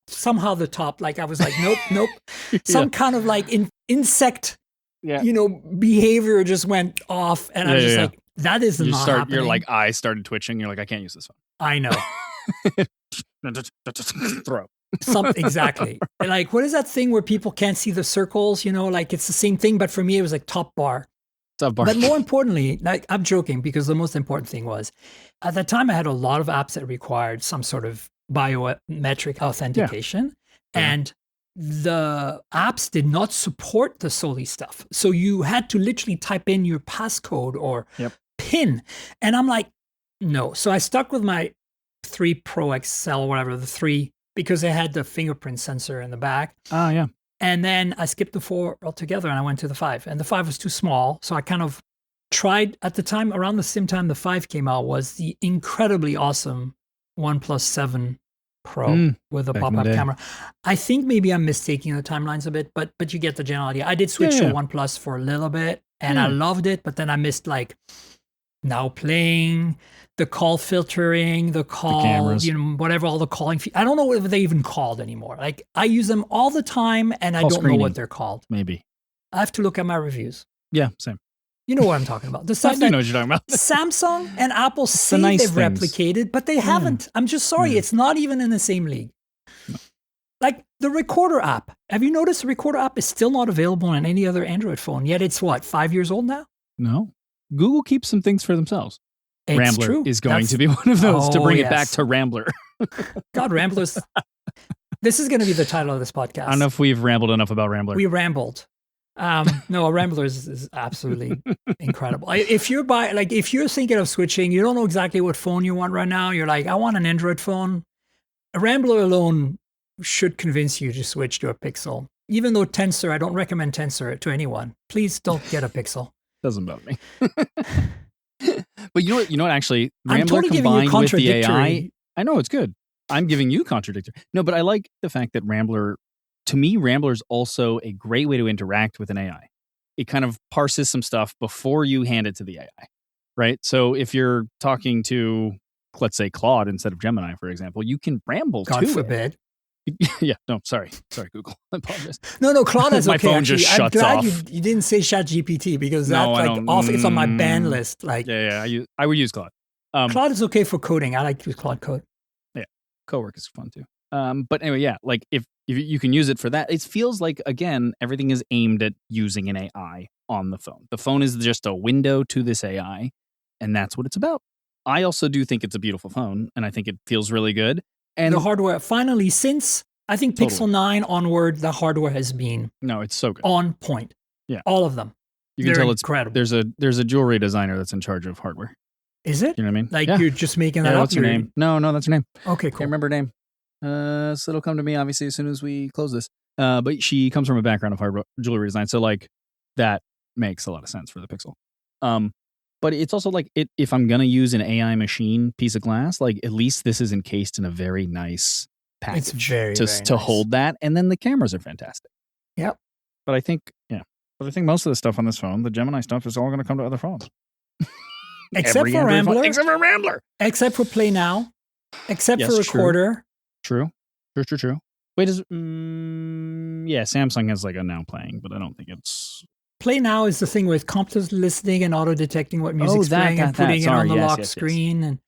somehow the top, like I was like, nope. Some kind of like insect, behavior just went off. And I'm just like, that is not happening. Your like eyes started twitching. You're like, I can't use this phone. I know. Throw. Exactly. Like, what is that thing where people can't see the circles? Like it's the same thing, but for me, it was like top bar. But more importantly, like I'm joking because the most important thing was at that time I had a lot of apps that required some sort of biometric authentication, and the apps did not support the Soli stuff. So you had to literally type in your passcode or PIN, and I'm like, no. So I stuck with my 3 Pro XL, whatever, the 3. Because they had the fingerprint sensor in the back. Oh, yeah. And then I skipped the 4 altogether and I went to the 5. And the 5 was too small. So I kind of tried at the time, around the same time the 5 came out, was the incredibly awesome OnePlus 7 Pro with a back in the pop-up day. camera. I think maybe I'm mistaking the timelines a bit, but you get the general idea. I did switch to OnePlus for a little bit, and I loved it, but then I missed like Now Playing, the call filtering, the call, cameras. whatever, all the calling. I don't know what they even called anymore. Like I use them all the time, and I Call don't know screening. what they're called. Maybe. I have to look at my reviews. Yeah, same. You know what I'm talking about. The I stuff do that know what you're talking about. Samsung and Apple say nice they've things. replicated, but they haven't. I'm just sorry. It's not even in the same league. No. Like the Recorder app. Have you noticed the Recorder app is still not available on any other Android phone? Yet it's what, 5 years old now? No. Google keeps some things for themselves. It's Rambler true. is going to be one of those to bring it back yes. to Rambler. God, Ramblers. This is going to be the title of this podcast. I don't know if we've rambled enough about Rambler. We rambled. No, a Rambler is absolutely incredible. If you're thinking of switching, you don't know exactly what phone you want right now. You're like, I want an Android phone. A Rambler alone should convince you to switch to a Pixel. Even though Tensor, I don't recommend Tensor to anyone. Please don't get a Pixel. Doesn't bother me. But you know what? Actually, I'm Rambler totally giving you combined with the AI. contradictory. I know it's good. I'm giving you contradictory. No, but I like the fact that Rambler. To me, Rambler is also a great way to interact with an AI. It kind of parses some stuff before you hand it to the AI, right? So if you're talking to, let's say, Claude instead of Gemini, for example, you can ramble God to forbid. it. Yeah, no, sorry, Google. I apologize. No, Claude is My okay. phone just actually. I'm shuts glad off. you didn't say ChatGPT because No, that's I like don't- off. It's on my ban list. Like Yeah, I would use Claude. Claude is okay for coding. I like to use Claude Code. Cowork is fun too. But anyway, yeah, like if you can use it for that, it feels like, again, everything is aimed at using an AI on the phone. The phone is just a window to this AI, and that's what it's about. I also do think it's a beautiful phone, and I think it feels really good. And The hardware, finally, since I think Totally. Pixel 9 onward, the hardware has been no, it's so good. on point. Yeah. All of them. You can They're tell it's incredible. there's a jewelry designer that's in charge of hardware. Is it? You know what I mean? Like yeah. you're just making that Yeah, up? what's her name? No, that's her name. Okay, Can't cool. remember her name. So it'll come to me obviously as soon as we close this. But she comes from a background of hardware jewelry design, so like that makes a lot of sense for the Pixel. But it's also like if I'm gonna use an AI machine piece of glass, like at least this is encased in a very nice package It's very, to very to nice. hold that, and then the cameras are fantastic. Yep. But I think most of the stuff on this phone, the Gemini stuff, is all going to come to other phones. Except Every for Android phone- Rambler. except for Rambler. Except for Play Now. Except Yes, for true. Recorder. True. Wait, yeah, Samsung has like a Now Playing, but I don't think it's. Play Now is the thing with constantly listening and auto detecting what music's that, playing and that. putting it Sorry, on the yes, lock yes. screen. And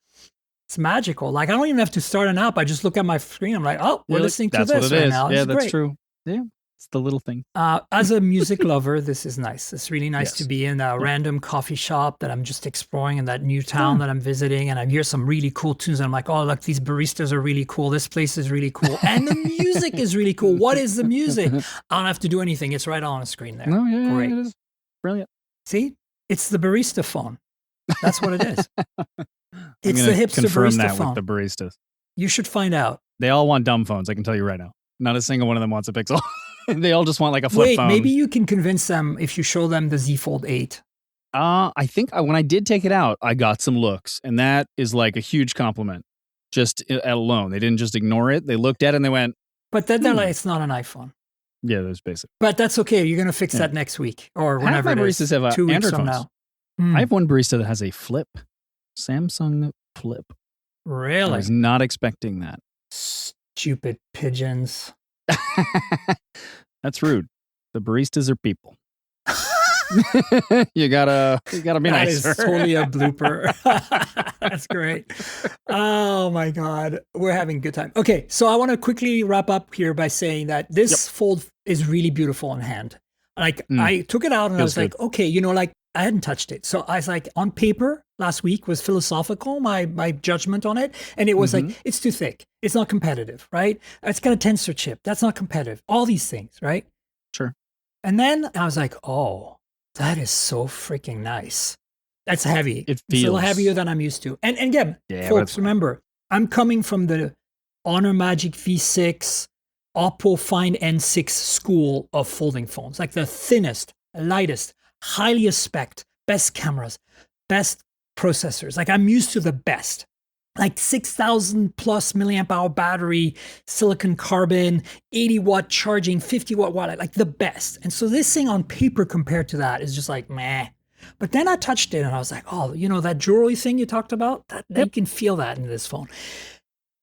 it's magical. Like I don't even have to start an app. I just look at my screen. I'm like, oh, we're You're like, listening to that's this what it right is. now. This Yeah, is that's great. true. Yeah, it's the little thing. As a music lover, this is nice. It's really nice Yes. to be in a random coffee shop that I'm just exploring in that new town that I'm visiting. And I hear some really cool tunes. And I'm like, oh, look, these baristas are really cool. This place is really cool. And the music is really cool. What is the music? I don't have to do anything. It's right on the screen there. No, yeah, Great. it is brilliant. See, it's the barista phone. That's what it is. I'm It's gonna the hipster confirm barista that phone. with the baristas. You should find out. They all want dumb phones. I can tell you right now. Not a single one of them wants a Pixel. They all just want like a flip Wait, phone. maybe you can convince them if you show them the Z Fold 8. I think when I did take it out, I got some looks, and that is like a huge compliment. Just alone, they didn't just ignore it. They looked at it and they went, But then they're like, it's not an iPhone. "Yeah, that's basic." But that's okay. You're going to fix that next week or Half whenever my it is. baristas have 2 weeks Android from phones. now. Hmm, I have one barista that has a flip, Samsung Flip. I really? was not expecting that. Stupid pigeons. That's rude. The baristas are people. you gotta be That nicer. is totally a blooper. That's great. Oh my God. We're having a good time. Okay. So I want to quickly wrap up here by saying that this Fold is really beautiful in hand. Like I took it out and I Feels was like, okay, like I hadn't touched it. So I was like, on paper last week was philosophical, my judgment on it. And it was like, it's too thick. It's not competitive, right? It's got a tensor chip. That's not competitive. All these things, right? Sure. And then I was like, oh, that is so freaking nice. That's heavy. It It's a little feels- heavier than I'm used to. And again, Yeah, but folks, it's fine. remember, I'm coming from the Honor Magic V6, Oppo Find N6 school of folding phones, like the thinnest, lightest, highly spec'd, best cameras, best processors. Like I'm used to the best. Like 6,000 plus milliamp hour battery, silicon carbon, 80-watt charging, 50-watt wallet, like the best. And so this thing on paper compared to that is just like, meh. But then I touched it and I was like, oh, that jewelry thing you talked about, that you can feel that in this phone.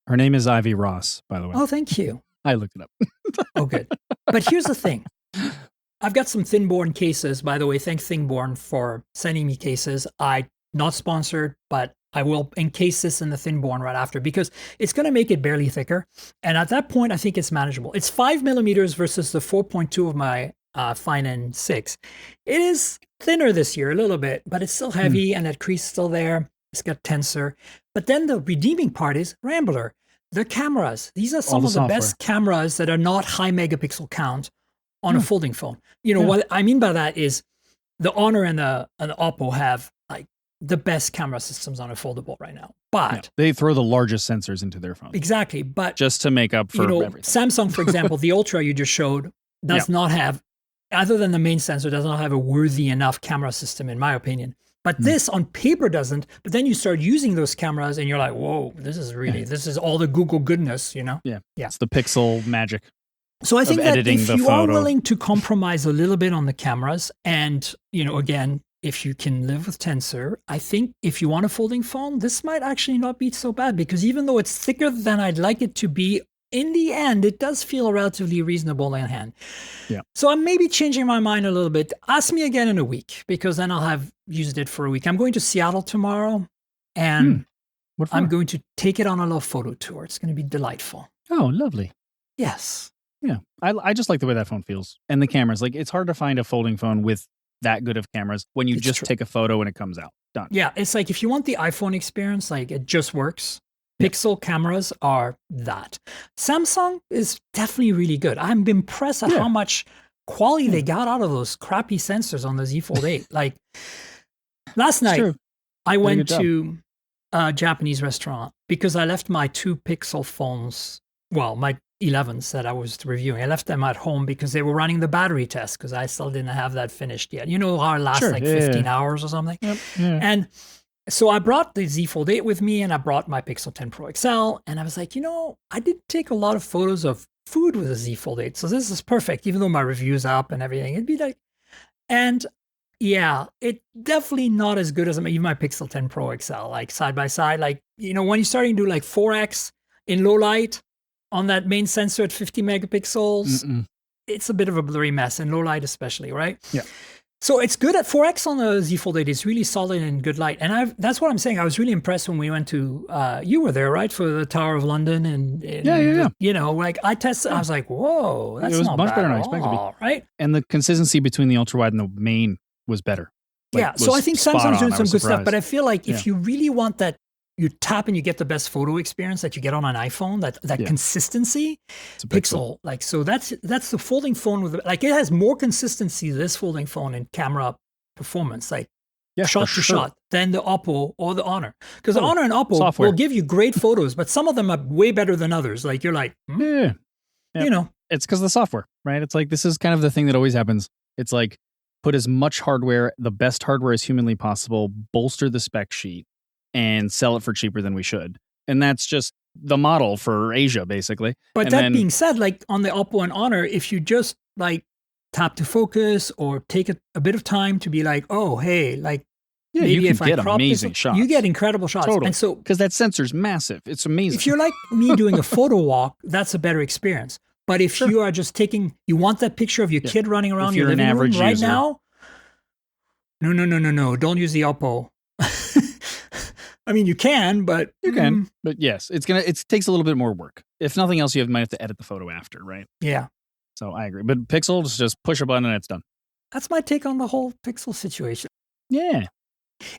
Her name is Ivy Ross, by the way. Oh, thank you. I looked it up. Oh, good. But here's the thing. I've got some Thinborn cases, by the way. Thanks Thinborn for sending me cases. Not sponsored, but I will encase this in the Thinborn right after because it's going to make it barely thicker. And at that point, I think it's manageable. It's 5 millimeters versus the 4.2 of my Fine N6. It is thinner this year a little bit, but it's still heavy and that crease is still there. It's got tensor. But then the redeeming part is Rambler. The cameras. These are some of the best cameras that are not high megapixel count on a folding phone. What I mean by that is the Honor and the Oppo have like the best camera systems on a foldable right now. But they throw the largest sensors into their phones. Exactly. But just to make up for everything. Samsung, for example, the Ultra you just showed does not have, other than the main sensor, does not have a worthy enough camera system, in my opinion. But this on paper doesn't. But then you start using those cameras and you're like, whoa, this is all the Google goodness, Yeah. It's the pixel magic. So I think that if you are willing to compromise a little bit on the cameras and, again, if you can live with tensor, I think if you want a folding phone, this might actually not be so bad because even though it's thicker than I'd like it to be, in the end, it does feel relatively reasonable in hand. Yeah. So I'm maybe changing my mind a little bit. Ask me again in a week because then I'll have used it for a week. I'm going to Seattle tomorrow and I'm going to take it on a little photo tour. It's going to be delightful. Oh, lovely. Yes. Yeah. I just like the way that phone feels. And the cameras. Like, it's hard to find a folding phone with that good of cameras when you take a photo and it comes out. Done. Yeah. It's like if you want the iPhone experience, like it just works. Pixel cameras are that. Samsung is definitely really good. I'm impressed at how much quality they got out of those crappy sensors on the Z Fold 8. Like last night, I went to a Japanese restaurant because I left my 2 Pixel phones, my 11s that I was reviewing. I left them at home because they were running the battery test because I still didn't have that finished yet. How it lasts 15 hours or something. Yep. Yeah. And so I brought the Z Fold 8 with me and I brought my Pixel 10 Pro XL and I was like, I did take a lot of photos of food with the Z Fold 8. So this is perfect, even though my review's up and everything. It'd be like, and it definitely not as good as even my Pixel 10 Pro XL, like side by side. Like, when you're starting to do like 4X in low light on that main sensor at 50 megapixels, it's a bit of a blurry mess in low light especially, right? Yeah. So it's good at 4X on the Z Fold 8. It's really solid and good light. And that's what I'm saying. I was really impressed when we went to, you were there, right? For the Tower of London. And like I tested, I was like, whoa, that's not much bad better than I at expected all, right? And the consistency between the ultra wide and the main was better. So I think Samsung's doing some good stuff. But I feel like if you really want that, you tap and you get the best photo experience that you get on an iPhone, that consistency, it's a Pixel. Like, so that's the folding phone with, like, it has more consistency, this folding phone in camera performance, like shot to shot, than the Oppo or the Honor. Because the Honor and Oppo will give you great photos, but some of them are way better than others. Like, you're like, It's because of the software, right? It's like, this is kind of the thing that always happens. It's like, put as much hardware, the best hardware as humanly possible, bolster the spec sheet, and sell it for cheaper than we should. And that's just the model for Asia, basically. But that being said, like on the Oppo and Honor, if you just like tap to focus or take a bit of time to be like, oh, hey, like maybe you can if get I crop amazing this, shots. You get incredible shots. Totally. And so, because that sensor's massive. It's amazing. If you're like me doing a photo walk, that's a better experience. But if you are just you want that picture of your kid running around your living room right now, no, don't use the Oppo. I mean, you can, but But yes, it takes a little bit more work. If nothing else, might have to edit the photo after, right? Yeah. So I agree. But Pixel, just push a button and it's done. That's my take on the whole Pixel situation. Yeah.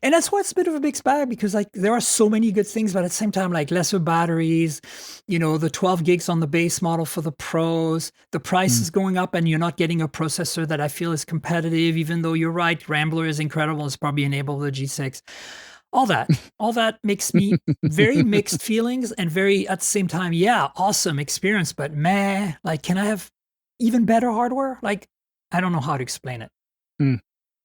And that's why it's a bit of a mixed bag because like there are so many good things, but at the same time, like lesser batteries, the 12 gigs on the base model for the pros, the price is going up and you're not getting a processor that I feel is competitive, even though you're right, Rambler is incredible. It's probably enabled with the G6. All that makes me very mixed feelings and very, at the same time, awesome experience, but like, can I have even better hardware? Like, I don't know how to explain it.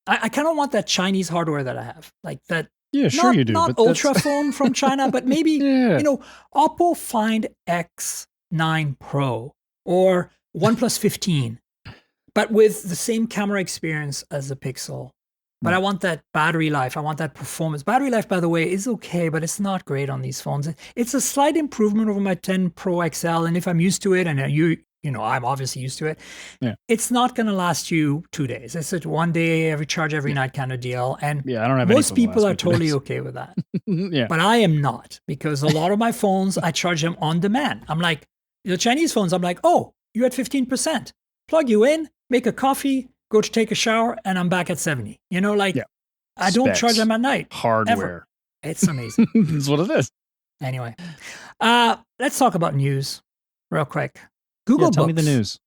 I kind of want that Chinese hardware that I have, like that. Yeah, sure you do. Not but Ultra phone from China, but maybe Yeah. Oppo Find X9 Pro or OnePlus 15, but with the same camera experience as the Pixel. But Right. I want that battery life. I want that performance. Battery life, by the way, is okay, but it's not great on these phones. It's a slight improvement over my 10 Pro XL, and if I'm used to it, and I'm obviously used to it, it's not going to last you 2 days. It's a 1 day, every charge every night kind of deal. And Yeah, I don't have most any for the people last are 2 totally days. okay with that. Yeah. But I am not, because a lot of my phones, I charge them on demand. I'm like, the Chinese phones, I'm like, oh, you're at 15%. Plug you in, make a coffee, go to take a shower, and I'm back at 70. I don't Specs. charge them at night. Hardware. Ever. It's amazing. That's what it is. Anyway, let's talk about news real quick. Google Books. Tell me the news.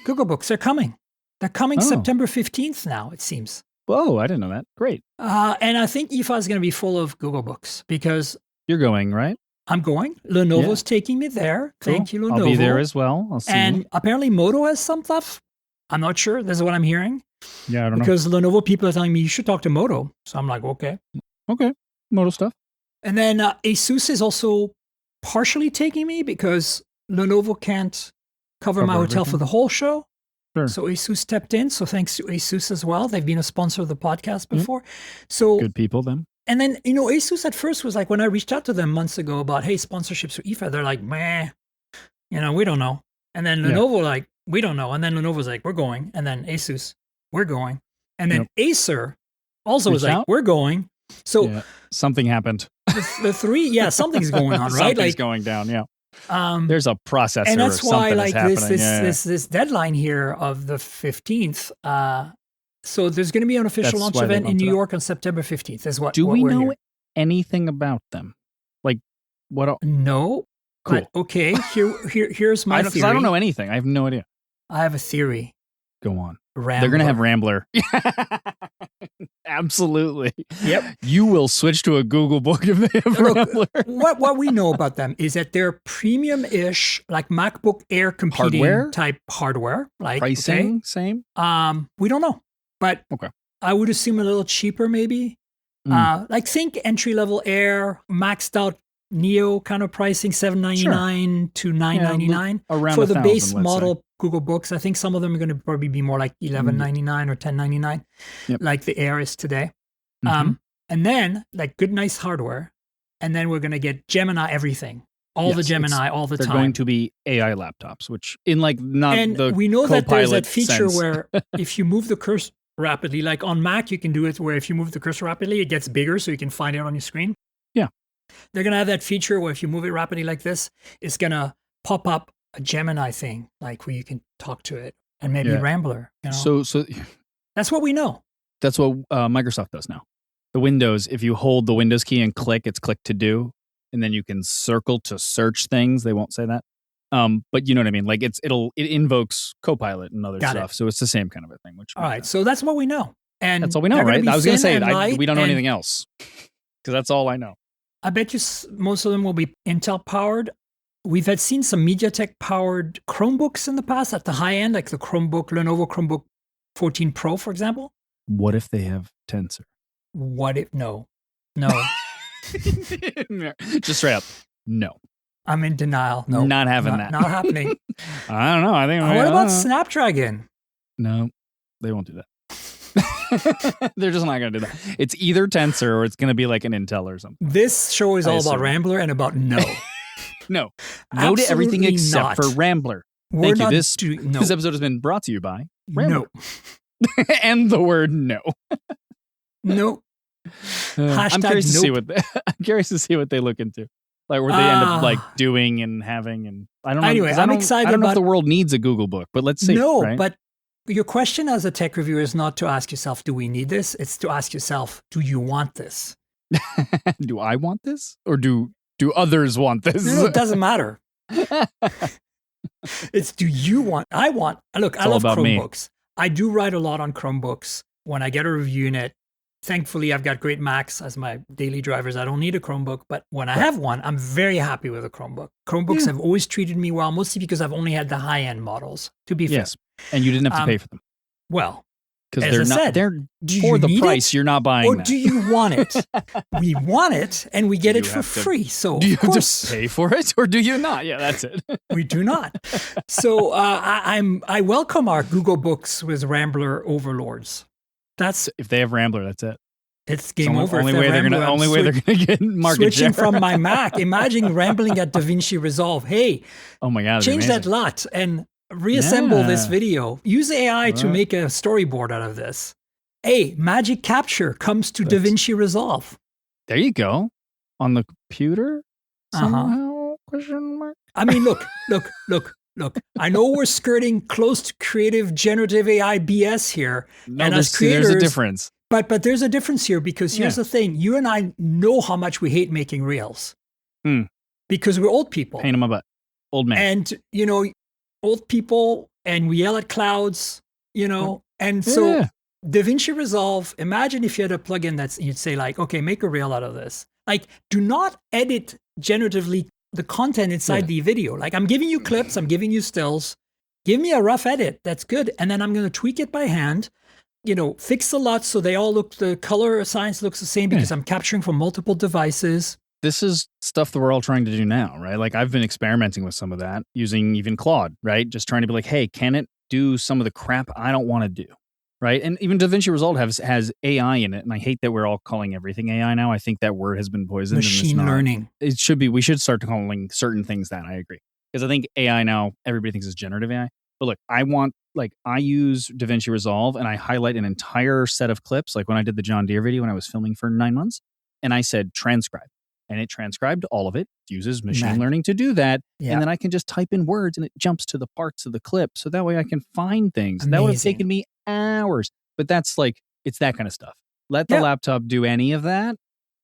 Google Books, they're coming. They're coming Oh. September 15th now, it seems. Whoa, I didn't know that. Great. And I think IFA is going to be full of Google Books because You're going, right? I'm going. Lenovo's taking me there. Cool. Thank you, Lenovo. I'll be there as well. I'll see And you. apparently Moto has some stuff. I'm not sure. This is what I'm hearing. Yeah, I don't Because Lenovo people are telling me you should talk to Moto. So I'm like, okay. know. Okay. Moto stuff. And then Asus is also partially taking me because Lenovo can't cover my hotel for the whole show. Sure. So Asus stepped in. So thanks to Asus as well. They've been a sponsor of the podcast before. So Good people, then. And then, Asus at first was like, when I reached out to them months ago about, hey, sponsorships for IFA, they're like, meh, we don't know. And then Lenovo like, we don't know. And then Lenovo's like, we're going. And then Asus, we're going. And then Acer also was like, we're going. So something happened. the three, something's going on, right? Something's going down, there's a processor and that's or why, something like, is happening. this deadline here of the 15th. So there's going to be an official launch event in New York on September 15th. Is what? Do we we're know here. anything about them? Like what? No. Cool. But okay. Here's my theory. I don't know anything. I have no idea. I have a theory. Go on. Rambler. They're going to have Rambler. Absolutely. Yep. You will switch to a Google Book if they have Rambler. What we know about them is that they're premium-ish, like MacBook Air competing type hardware. Like pricing, same? We don't know. But I would assume a little cheaper maybe. Like think entry-level Air, maxed out Neo kind of pricing, $799 to $999 around for the 1,000, base let's model say. Google Books. I think some of them are going to probably be more like $11.99 or $10.99, like the Air is today. And then like good, nice hardware, and then we're going to get Gemini everything, the Gemini all the time. They're going to be AI laptops, which in like not and the we know that there's that feature sense. where if you move the cursor rapidly, like on Mac, you can do it where if you move the cursor rapidly, it gets bigger so you can find it on your screen. Yeah. They're going to have that feature where if you move it rapidly like this, it's going to pop up a Gemini thing, like where you can talk to it, and maybe Rambler. So that's what we know. That's what Microsoft does now. The Windows, if you hold the Windows key and click, it's click to do, and then you can circle to search things. They won't say that. But you know what I mean? Like it invokes Copilot and other stuff. So it's the same kind of a thing. All right. So that's what we know. And that's all we know, right? I was going to say, we don't know anything else because that's all I know. I bet you most of them will be Intel powered. We've seen some MediaTek powered Chromebooks in the past at the high end, like the Lenovo Chromebook 14 Pro, for example. What if they have Tensor? What if? No. Just straight up, no. I'm in denial. No, not having that. Not happening. I don't know. I think. What about Snapdragon? No, they won't do that. They're just not going to do that. It's either Tensor or it's going to be like an Intel or something. This show is all about Rambler and about no. No to everything except for Rambler. Thank you. This episode has been brought to you by Rambler. No. And the word no. No. I'm curious to see I'm curious to see what they look into. Like where they end up like doing and having, and I don't know. Anyway, I'm excited. I don't know if the world needs a Google Book, but let's see. No, right? But your question as a tech reviewer is not to ask yourself, do we need this? It's to ask yourself, do you want this? Do I want this? Or do others want this? No, it doesn't matter. It's do you want? I want. Look, I love Chromebooks. I do write a lot on Chromebooks. When I get a review in it, thankfully I've got great Macs as my daily drivers. I don't need a Chromebook, but when I have one, I'm very happy with a Chromebook. Chromebooks have always treated me well, mostly because I've only had the high-end models, to be fair. Yes, and you didn't have to pay for them. Well, Because As they're I not. said, They're do for you the need price. it? You're not buying Or that. do you want it? We want it, and we get Do it you for have to- free. So do you of have course to pay for it, or do you not? Yeah, that's it. we do not. So I welcome our Google Books with Rambler overlords. That's If they have Rambler, that's it. it's game It's over. Only If they way have they're Rambler, gonna. I'm Only way they're gonna get market switching share. from my Mac. Imagine rambling at DaVinci Resolve. Hey, Oh my god! change that lot and reassemble this Yeah. video. Use AI to Right. make a storyboard out of this. Hey, Magic Capture comes to That's- DaVinci Resolve. There you go. On the computer. Uh-huh. Somehow? Question mark. I mean, look. I know we're skirting close to creative generative AI BS here. No, And as there's a creators- difference. But there's a difference here because here's Yeah. the thing. You and I know how much we hate making reels. Hmm. Because we're old people. Pain in my butt. Old man. And, old people, and we yell at clouds, and so Yeah. DaVinci Resolve, imagine if you had a plugin you'd say like, okay, make a reel out of this. Like, do not edit generatively the content inside the video. Like, I'm giving you clips, I'm giving you stills. Give me a rough edit. That's good. And then I'm going to tweak it by hand, fix the LUTs so they all the color science looks the same because I'm capturing from multiple devices. This is stuff that we're all trying to do now, right? Like I've been experimenting with some of that using even Claude, right? Just trying to be like, hey, can it do some of the crap I don't want to do, right? And even DaVinci Resolve has AI in it, and I hate that we're all calling everything AI now. I think that word has been poisoned. Machine learning. It should be. We should start calling certain things that. I agree, because I think AI now everybody thinks is generative AI. But look, I use DaVinci Resolve and I highlight an entire set of clips, like when I did the John Deere video when I was filming for 9 months, and I said transcribe. And it transcribed all of it, uses machine learning to do that. Yeah. And then I can just type in words and it jumps to the parts of the clip. So that way I can find things. Amazing. That would have taken me hours. But that's it's that kind of stuff. Let the laptop do any of that.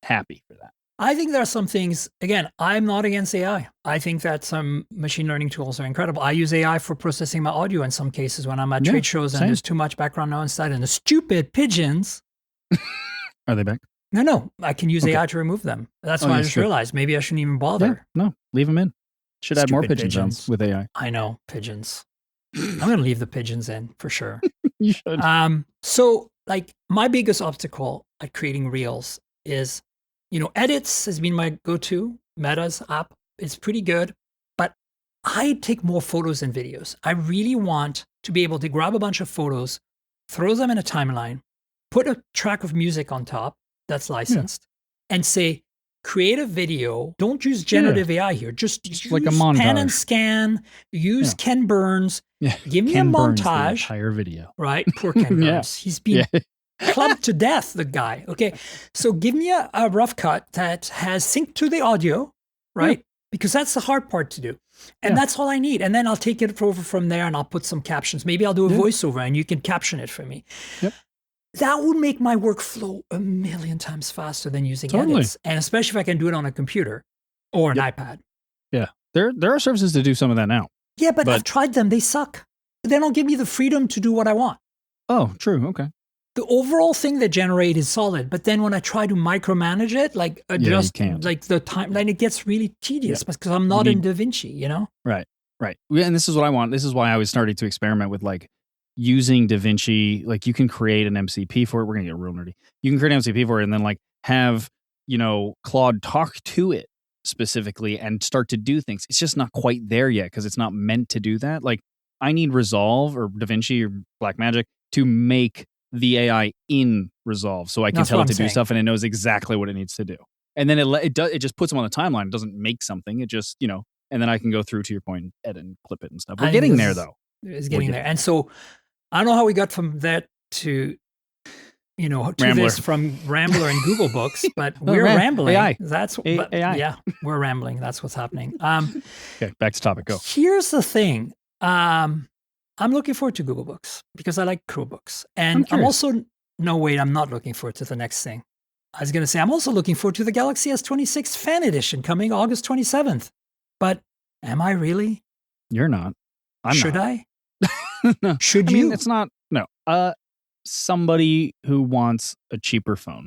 Happy for that. I think there are some things, again, I'm not against AI. I think that some machine learning tools are incredible. I use AI for processing my audio in some cases when I'm at trade shows and there's too much background noise inside and the stupid pigeons. Are they back? No, I can use AI to remove them. That's why I just realized maybe I shouldn't even bother. Yeah, no, leave them in. Should add more Stupid pigeon sounds with AI. I know, pigeons. I'm going to leave the pigeons in for sure. You should. So my biggest obstacle at creating reels is, edits has been my go-to. Meta's app is pretty good, but I take more photos than videos. I really want to be able to grab a bunch of photos, throw them in a timeline, put a track of music on top that's licensed, and say, create a video. Don't use generative AI here. Just use like a montage. Pan and Scan. Use Ken Burns. Yeah. Give me Ken a Burns, the montage. entire video. Right? Poor Ken Burns. He's been clubbed to death, the guy. Okay. So give me a rough cut that has synced to the audio, right? Because that's the hard part to do. And that's all I need. And then I'll take it over from there and I'll put some captions. Maybe I'll do a voiceover and you can caption it for me. Yep. That would make my workflow a million times faster than using edits. And especially if I can do it on a computer or an iPad. Yeah. There are services to do some of that now. Yeah, but I've tried them. They suck. They don't give me the freedom to do what I want. Oh, true. Okay. The overall thing they generate is solid, but then when I try to micromanage it, adjust the timeline, it gets really tedious because I'm not in DaVinci, Right. And this is what I want. This is why I was starting to experiment with using DaVinci. Like you can create an MCP for it. We're gonna get real nerdy. You can create an MCP for it and then have Claude talk to it specifically and start to do things. It's just not quite there yet because it's not meant to do that. I need Resolve or DaVinci or Blackmagic to make the AI in Resolve so I can tell it to do stuff and it knows exactly what it needs to do. And then it just puts them on the timeline. It doesn't make something. It just, and then I can go through to your point, edit and clip it and stuff. We're getting there though. It's getting there. And so I don't know how we got from that to Rambler. This from Rambler and Google Books, but we're rambling. AI. That's AI. Yeah, we're rambling. That's what's happening. Okay, back to topic. Go. Here's the thing. I'm looking forward to Google Books because I like Chromebooks. And I'm also, I'm not looking forward to the next thing. I was going to say, I'm also looking forward to the Galaxy S26 Fan Edition coming August 27th. But am I really? You're not. Should I? No. Should you? It's not. No. Somebody who wants a cheaper phone.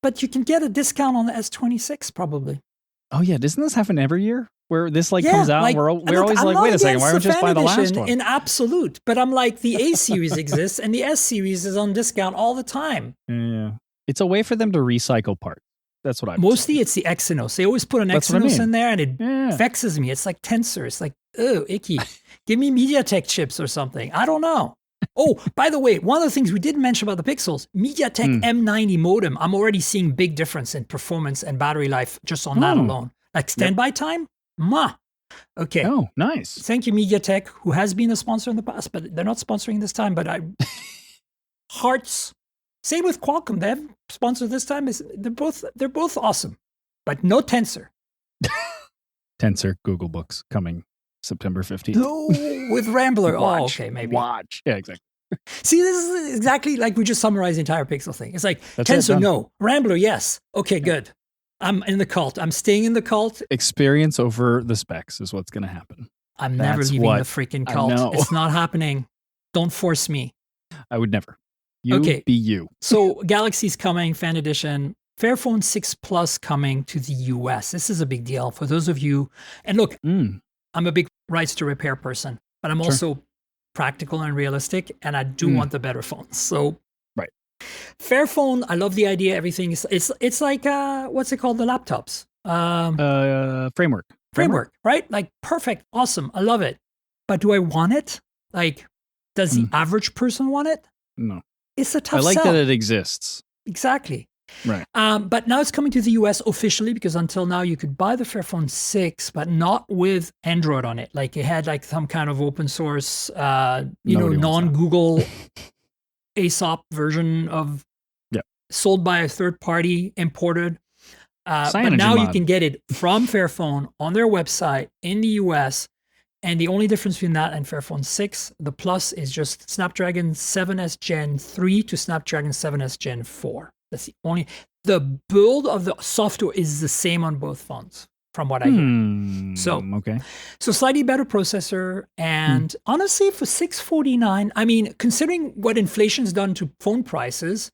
But you can get a discount on the S26 probably. Oh, yeah. Doesn't this happen every year? where this comes out. Like, we're look, always I'm like, not wait a second, why don't we against just the buy the fan last edition one? in absolute, but I'm like, the A series exists and the S series is on discount all the time. Yeah, it's a way for them to recycle parts. That's what I Mostly it's the Exynos. They always put an That's what I Exynos mean. in there and it Yeah. vexes me. It's like tensor. It's like, oh, icky. Give me MediaTek chips or something. I don't know. Oh, by the way, one of the things we didn't mention about the Pixels, MediaTek M90 modem. I'm already seeing big difference in performance and battery life just on that alone. Like standby time? Okay. Oh, nice. Thank you, MediaTek, who has been a sponsor in the past, but they're not sponsoring this time. But hearts. Same with Qualcomm. They have sponsored this time. They're both awesome, but no Tensor. Tensor Google Books coming September 15th. No, with Rambler. Watch, oh, okay, maybe. Watch. Yeah, exactly. See, this is exactly like we just summarized the entire Pixel thing. It's like That's Tensor, it, no. Rambler, yes. Okay, good. I'm in the cult. I'm staying in the cult. Experience over the specs is what's going to happen. I'm never That's leaving what the freaking I cult. know. It's not happening. Don't force me. I would never. You Okay. be you. So Galaxy's coming, Fan Edition. Fairphone 6 Plus coming to the US. This is a big deal for those of you. And look, I'm a big rights to repair person, but I'm also practical and realistic, and I do want the better phones. So right. Fairphone, I love the idea. Everything is it's like what's it called? The laptops. Framework, right? Like perfect, awesome. I love it. But do I want it? Like, does the average person want it? No. It's a tough I like sell. that it exists. Exactly. Right. But now it's coming to the US officially, because until now you could buy the Fairphone 6, but not with Android on it. Like it had like some kind of open source, non-Google ASOP version of sold by a third party, imported. But now you can get it from Fairphone on their website in the US. And the only difference between that and Fairphone 6, the Plus, is just Snapdragon 7S Gen 3 to Snapdragon 7S Gen 4. That's the build of the software is the same on both phones, from what I hear. So slightly better processor. And honestly, for $649, I mean, considering what inflation's done to phone prices,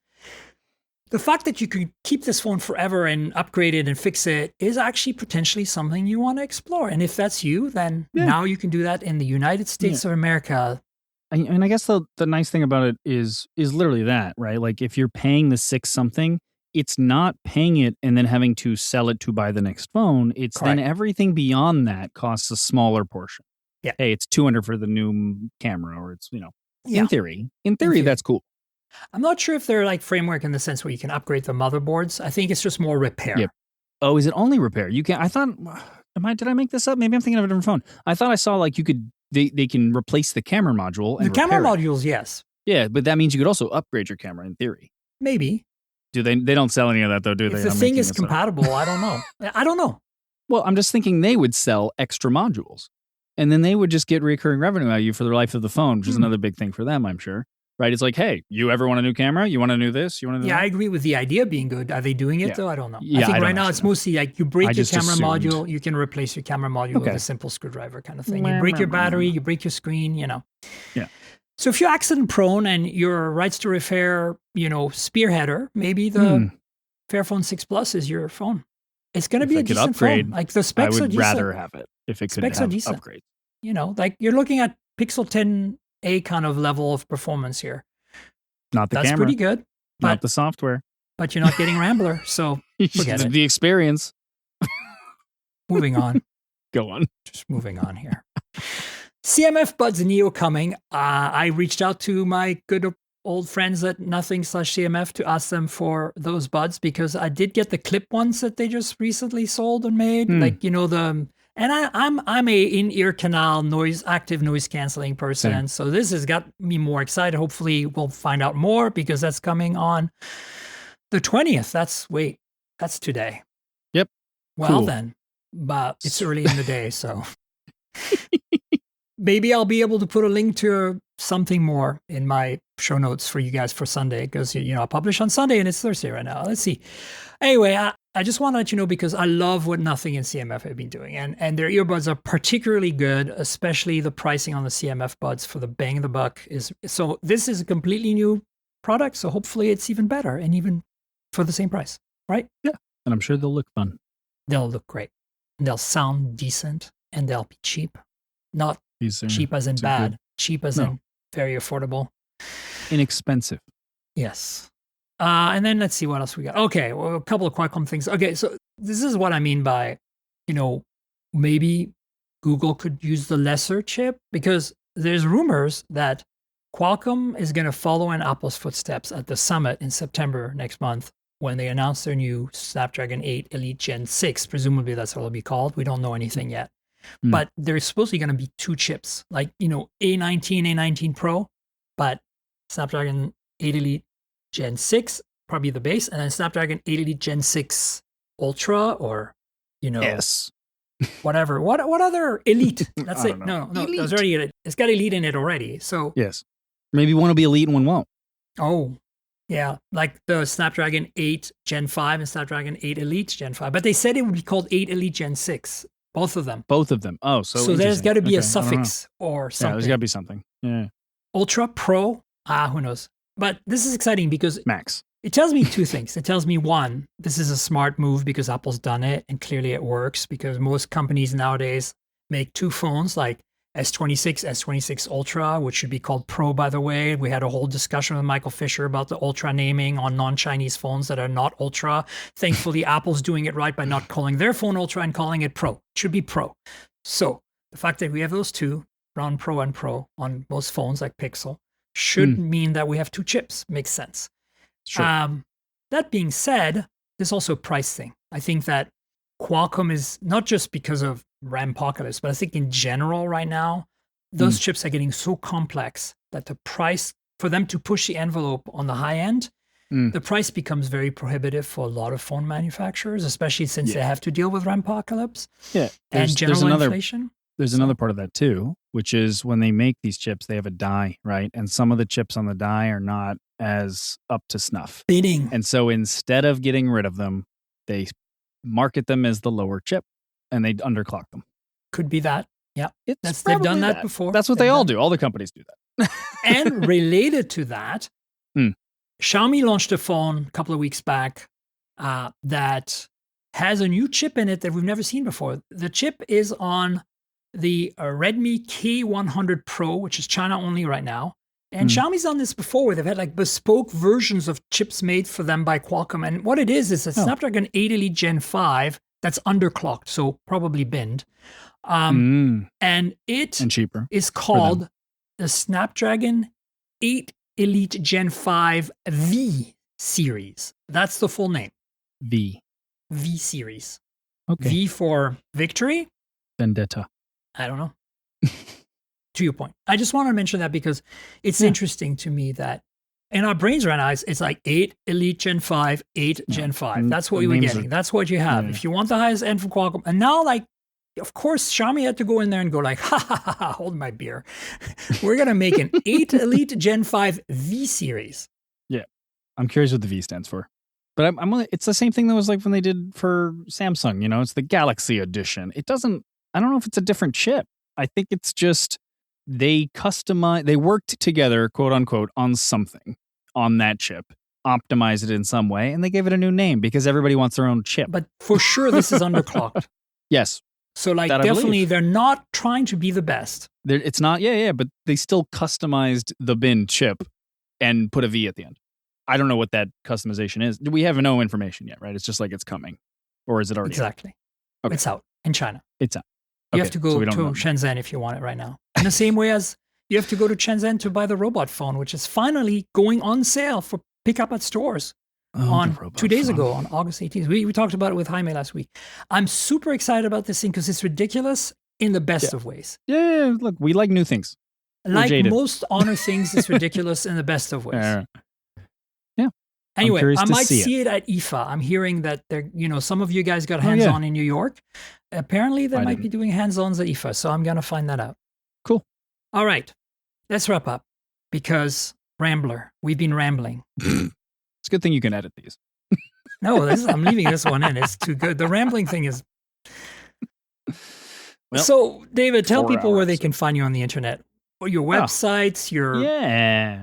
the fact that you could keep this phone forever and upgrade it and fix it is actually potentially something you want to explore. And if that's you, then now you can do that in the United States of America. And I guess the nice thing about it is literally that, right? Like if you're paying the 6 something, it's not paying it and then having to sell it to buy the next phone. It's then everything beyond that costs a smaller portion. Yeah. Hey, it's $200 for the new camera, or it's, in theory, that's cool. I'm not sure if they're like framework in the sense where you can upgrade the motherboards. I think it's just more repair. Yep. Oh, is it only repair? You can. I thought. Did I make this up? Maybe I'm thinking of a different phone. I thought I saw like you could. They can replace the camera module. And the camera repair it. modules, yes. Yeah, but that means you could also upgrade your camera in theory. Maybe. Do they? They don't sell any of that though, do they? If the thing is compatible, I don't know. I don't know. Well, I'm just thinking they would sell extra modules, and then they would just get recurring revenue out of you for the life of the phone, which is another big thing for them, I'm sure. Right? It's like, hey, you ever want a new camera? You want to do this? You want to do that? I agree with the idea being good. Are they doing it though? I don't know. Yeah, I think I right now it's mostly like you break your camera assumed. module, you can replace your camera module with a simple screwdriver kind of thing. You break your battery, you break your screen, Yeah. So if you're accident prone and you're rights to repair, spearheader, maybe the Fairphone 6 Plus is your phone. It's going to be a decent phone. Like the specs are decent. I would rather have it if it could have upgrades. Like you're looking at Pixel 10a kind of level of performance here. Not the camera. That's pretty good. Not the software. But you're not getting Rambler, so forget it. The experience. Moving on. Go on. Just moving on here. CMF Buds Neo coming. I reached out to my good old friends at Nothing/CMF to ask them for those buds, because I did get the clip ones that they just recently sold and made. Like, and I'm a in-ear canal active noise canceling person. Same. So this has got me more excited. Hopefully we'll find out more, because that's coming on the 20th. That's today. Yep. Well cool. Then, but it's early in the day, so maybe I'll be able to put a link to something more in my show notes for you guys for Sunday, because I publish on Sunday and it's Thursday right now. Let's see. Anyway, I just want to let you know, because I love what Nothing and CMF have been doing, and their earbuds are particularly good, especially the pricing on the CMF buds for the bang of the buck is. So this is a completely new product, so hopefully it's even better and even for the same price, right? Yeah, and I'm sure they'll look fun. They'll look great. and they'll sound decent, and they'll be cheap. Not cheap as in bad, cheap as in very affordable. Inexpensive. Yes. And then let's see what else we got. Okay, well, a couple of Qualcomm things. Okay, so this is what I mean by, maybe Google could use the lesser chip, because there's rumors that Qualcomm is going to follow in Apple's footsteps at the summit in September next month when they announce their new Snapdragon 8 Elite Gen 6. Presumably that's what it'll be called. We don't know anything yet. But there's supposedly going to be two chips, like, A19, A19 Pro, but Snapdragon 8 Elite Gen 6, probably the base, and then Snapdragon 8 Elite Gen 6 Ultra, or, Yes. whatever. What other Elite? That's it. No, there's already it's got Elite in it already. So yes, maybe one will be Elite and one won't. Oh, yeah, like the Snapdragon 8 Gen 5 and Snapdragon 8 Elite Gen 5, but they said it would be called 8 Elite Gen 6. Both of them. Oh, so there's got to be a suffix or something. Yeah, there's got to be something. Yeah. Ultra Pro. Who knows? But this is exciting because Max. It tells me two things. It tells me, one, this is a smart move because Apple's done it, and clearly it works, because most companies nowadays make two phones, like S26, S26 Ultra, which should be called Pro, by the way. We had a whole discussion with Michael Fisher about the Ultra naming on non-Chinese phones that are not Ultra. Thankfully, Apple's doing it right by not calling their phone Ultra and calling it Pro. It should be Pro. So the fact that we have those two, Round Pro and Pro, on most phones like Pixel, should mean that we have two chips. Makes sense. Sure. That being said, there's also a price thing. I think that Qualcomm is, not just because of Rampocalypse, but I think in general right now, those chips are getting so complex that the price for them to push the envelope on the high end, the price becomes very prohibitive for a lot of phone manufacturers, especially since they have to deal with Rampocalypse and general inflation. There's another part of that too, which is when they make these chips, they have a die, right? And some of the chips on the die are not as up to snuff. Bidding. And so instead of getting rid of them, they market them as the lower chip and they underclock them. Could be that. Yeah. They've done that before. That's what they all do. All the companies do that. And related to that, Xiaomi launched a phone a couple of weeks back that has a new chip in it that we've never seen before. The chip is on the Redmi K100 Pro, which is China only right now. And Xiaomi's done this before, where they've had like bespoke versions of chips made for them by Qualcomm. And what it is a Snapdragon 8 Elite Gen 5 that's underclocked, so probably binned. And cheaper is called the Snapdragon 8 Elite Gen 5 V series. That's the full name. V series. Okay. V for victory. Vendetta. I don't know. To your point. I just want to mention that because it's interesting to me that in our brains right now, it's like 8 Elite Gen 5, 8 Gen 5. That's what we were getting. That's what you have. If you want the highest end from Qualcomm. And now, like, of course, Xiaomi had to go in there and go like, ha, hold my beer. We're going to make an 8 Elite Gen 5 V series. Yeah. I'm curious what the V stands for. But it's the same thing that was like when they did for Samsung, it's the Galaxy edition. I don't know if it's a different chip. I think it's just they worked together, quote unquote, on something on that chip, optimized it in some way, and they gave it a new name because everybody wants their own chip. But for sure, this is underclocked. Yes. So like definitely they're not trying to be the best. It's not, but they still customized the bin chip and put a V at the end. I don't know what that customization is. We have no information yet, right? It's just like it's coming. Or is it already Exactly. out? Okay. It's out in China. It's out. You have to go to Shenzhen if you want it right now. In the same way as you have to go to Shenzhen to buy the robot phone, which is finally going on sale for pickup at stores on 2 days ago, on August 18th. We talked about it with Jaime last week. I'm super excited about this thing because it's ridiculous in the best of ways. Yeah, look, we like new things. Like most Honor things, it's ridiculous in the best of ways. Anyway, I might see it at IFA. I'm hearing that some of you guys got hands-on in New York. Apparently, they might be doing hands-ons at IFA, so I'm going to find that out. Cool. All right, let's wrap up because Rambler, we've been rambling. It's a good thing you can edit these. No, I'm leaving this one in. It's too good. The rambling thing is... Well, so, David, tell people where they can find you on the internet. Or your websites,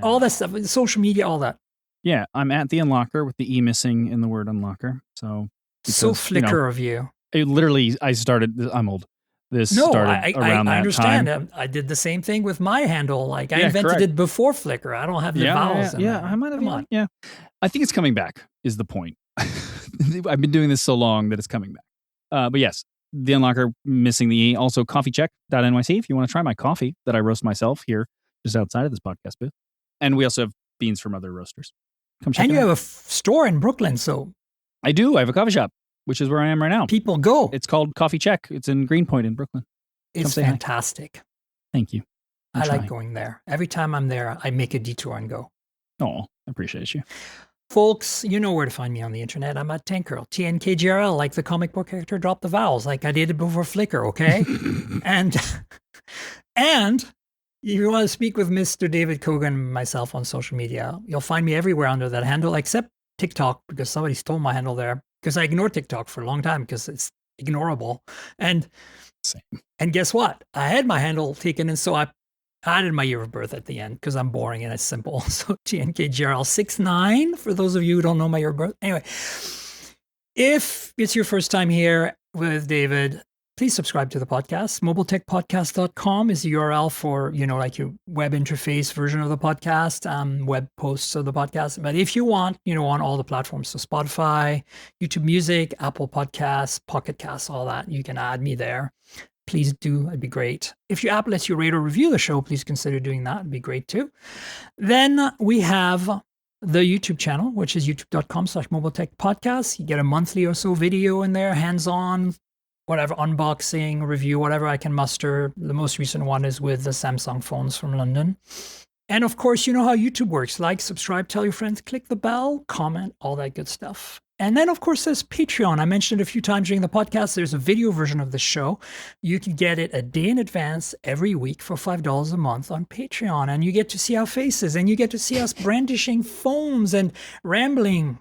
all that stuff, social media, all that. Yeah, I'm at the Unlocker with the E missing in the word Unlocker. So Flickr of you. I started. I'm old. This No, started around that I understand. time. I did the same thing with my handle. Like I Yeah, invented correct. it before Flickr. I don't have the vowels. in Yeah. there. I might have. Come on. Yeah, I think it's coming back. Is the point? I've been doing this so long that it's coming back. But yes, the unlocker missing the E. Also, coffeecheck.nyc if you want to try my coffee that I roast myself here just outside of this podcast booth. And we also have beans from other roasters. Come check And it you out. have a store in Brooklyn, so I do. I have a coffee shop, which is where I am right now. people go. It's called Coffee Check. It's in Greenpoint in Brooklyn. It's say hi. fantastic. Thank you. I like going there. Every time I'm there, I make a detour and go. Oh, I appreciate you. Folks, you know where to find me on the internet. I'm at Tankgirl, TNKGRL, like the comic book character, drop the vowels, like I did it before Flickr, okay? and if you want to speak with Mr. David Kogan and myself on social media, you'll find me everywhere under that handle, except TikTok, because somebody stole my handle there. Because I ignored TikTok for a long time because it's ignorable. And Same. And guess what? I had my handle taken, and so I added my year of birth at the end because I'm boring and it's simple. So TNKGRL69 for those of you who don't know my year of birth. Anyway, if it's your first time here with David, please subscribe to the podcast. mobiletechpodcast.com is the URL for, like your web interface version of the podcast, web posts of the podcast. But if you want, on all the platforms, so Spotify, YouTube Music, Apple Podcasts, Pocket Casts, all that, you can add me there. Please do. It'd be great. If your app lets you rate or review the show, please consider doing that. It'd be great too. Then we have the YouTube channel, which is youtube.com/mobiletechpodcast. You get a monthly or so video in there, hands-on, whatever, unboxing, review, whatever I can muster. The most recent one is with the Samsung phones from London. And of course, you know how YouTube works. Like, subscribe, tell your friends, click the bell, comment, all that good stuff. And then, of course, there's Patreon. I mentioned it a few times during the podcast. There's a video version of the show. You can get it a day in advance every week for $5 a month on Patreon. And you get to see our faces, and you get to see us brandishing phones and rambling.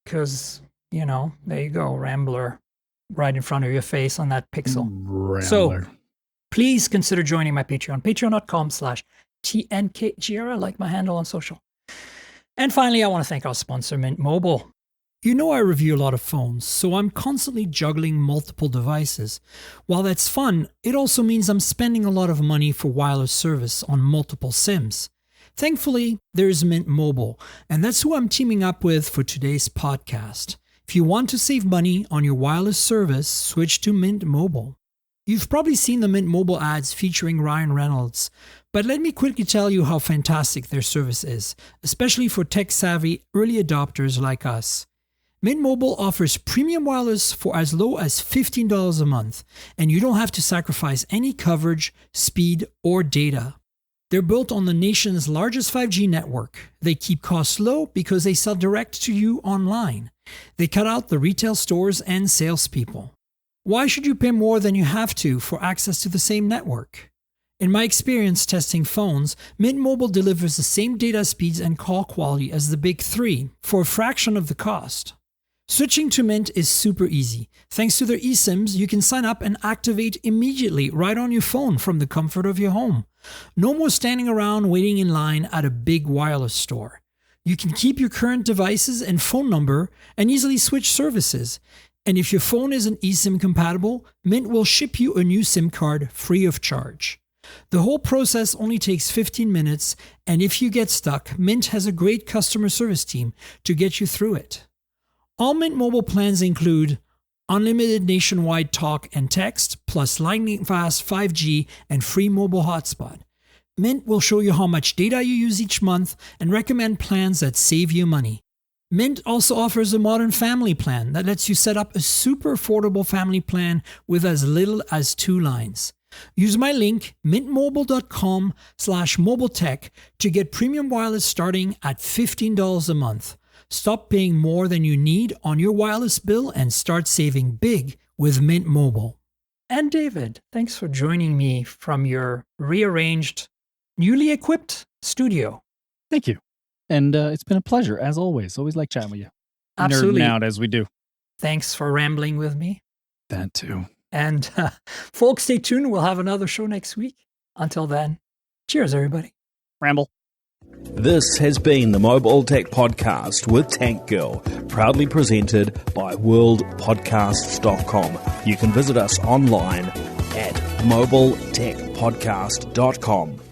Because, there you go, Rambler, right in front of your face on that pixel. Rambler. So please consider joining my Patreon, patreon.com/TNKGRL, like my handle on social. And finally, I want to thank our sponsor, Mint Mobile. You know I review a lot of phones, so I'm constantly juggling multiple devices. While that's fun, it also means I'm spending a lot of money for wireless service on multiple SIMs. Thankfully, there's Mint Mobile, and that's who I'm teaming up with for today's podcast. If you want to save money on your wireless service, switch to Mint Mobile. You've probably seen the Mint Mobile ads featuring Ryan Reynolds, but let me quickly tell you how fantastic their service is, especially for tech-savvy early adopters like us. Mint Mobile offers premium wireless for as low as $15 a month, and you don't have to sacrifice any coverage, speed, or data. They're built on the nation's largest 5G network. They keep costs low because they sell direct to you online. They cut out the retail stores and salespeople. Why should you pay more than you have to for access to the same network? In my experience testing phones, Mint Mobile delivers the same data speeds and call quality as the big three for a fraction of the cost. Switching to Mint is super easy. Thanks to their eSIMs, you can sign up and activate immediately right on your phone from the comfort of your home. No more standing around waiting in line at a big wireless store. You can keep your current devices and phone number and easily switch services. And if your phone isn't eSIM compatible, Mint will ship you a new SIM card free of charge. The whole process only takes 15 minutes, and if you get stuck, Mint has a great customer service team to get you through it. All Mint Mobile plans include unlimited nationwide talk and text, plus lightning-fast 5G and free mobile hotspot. Mint will show you how much data you use each month and recommend plans that save you money. Mint also offers a modern family plan that lets you set up a super affordable family plan with as little as 2 lines. Use my link, mintmobile.com/mobiletech, to get premium wireless starting at $15 a month. Stop paying more than you need on your wireless bill and start saving big with Mint Mobile. And David, thanks for joining me from your rearranged, newly equipped studio. Thank you. And it's been a pleasure, as always. Always like chatting with you. Absolutely. Nerding out as we do. Thanks for rambling with me. That too. And folks, stay tuned. We'll have another show next week. Until then, cheers, everybody. Ramble. This has been the Mobile Tech Podcast with Tank Girl, proudly presented by worldpodcasts.com. You can visit us online at mobiletechpodcast.com.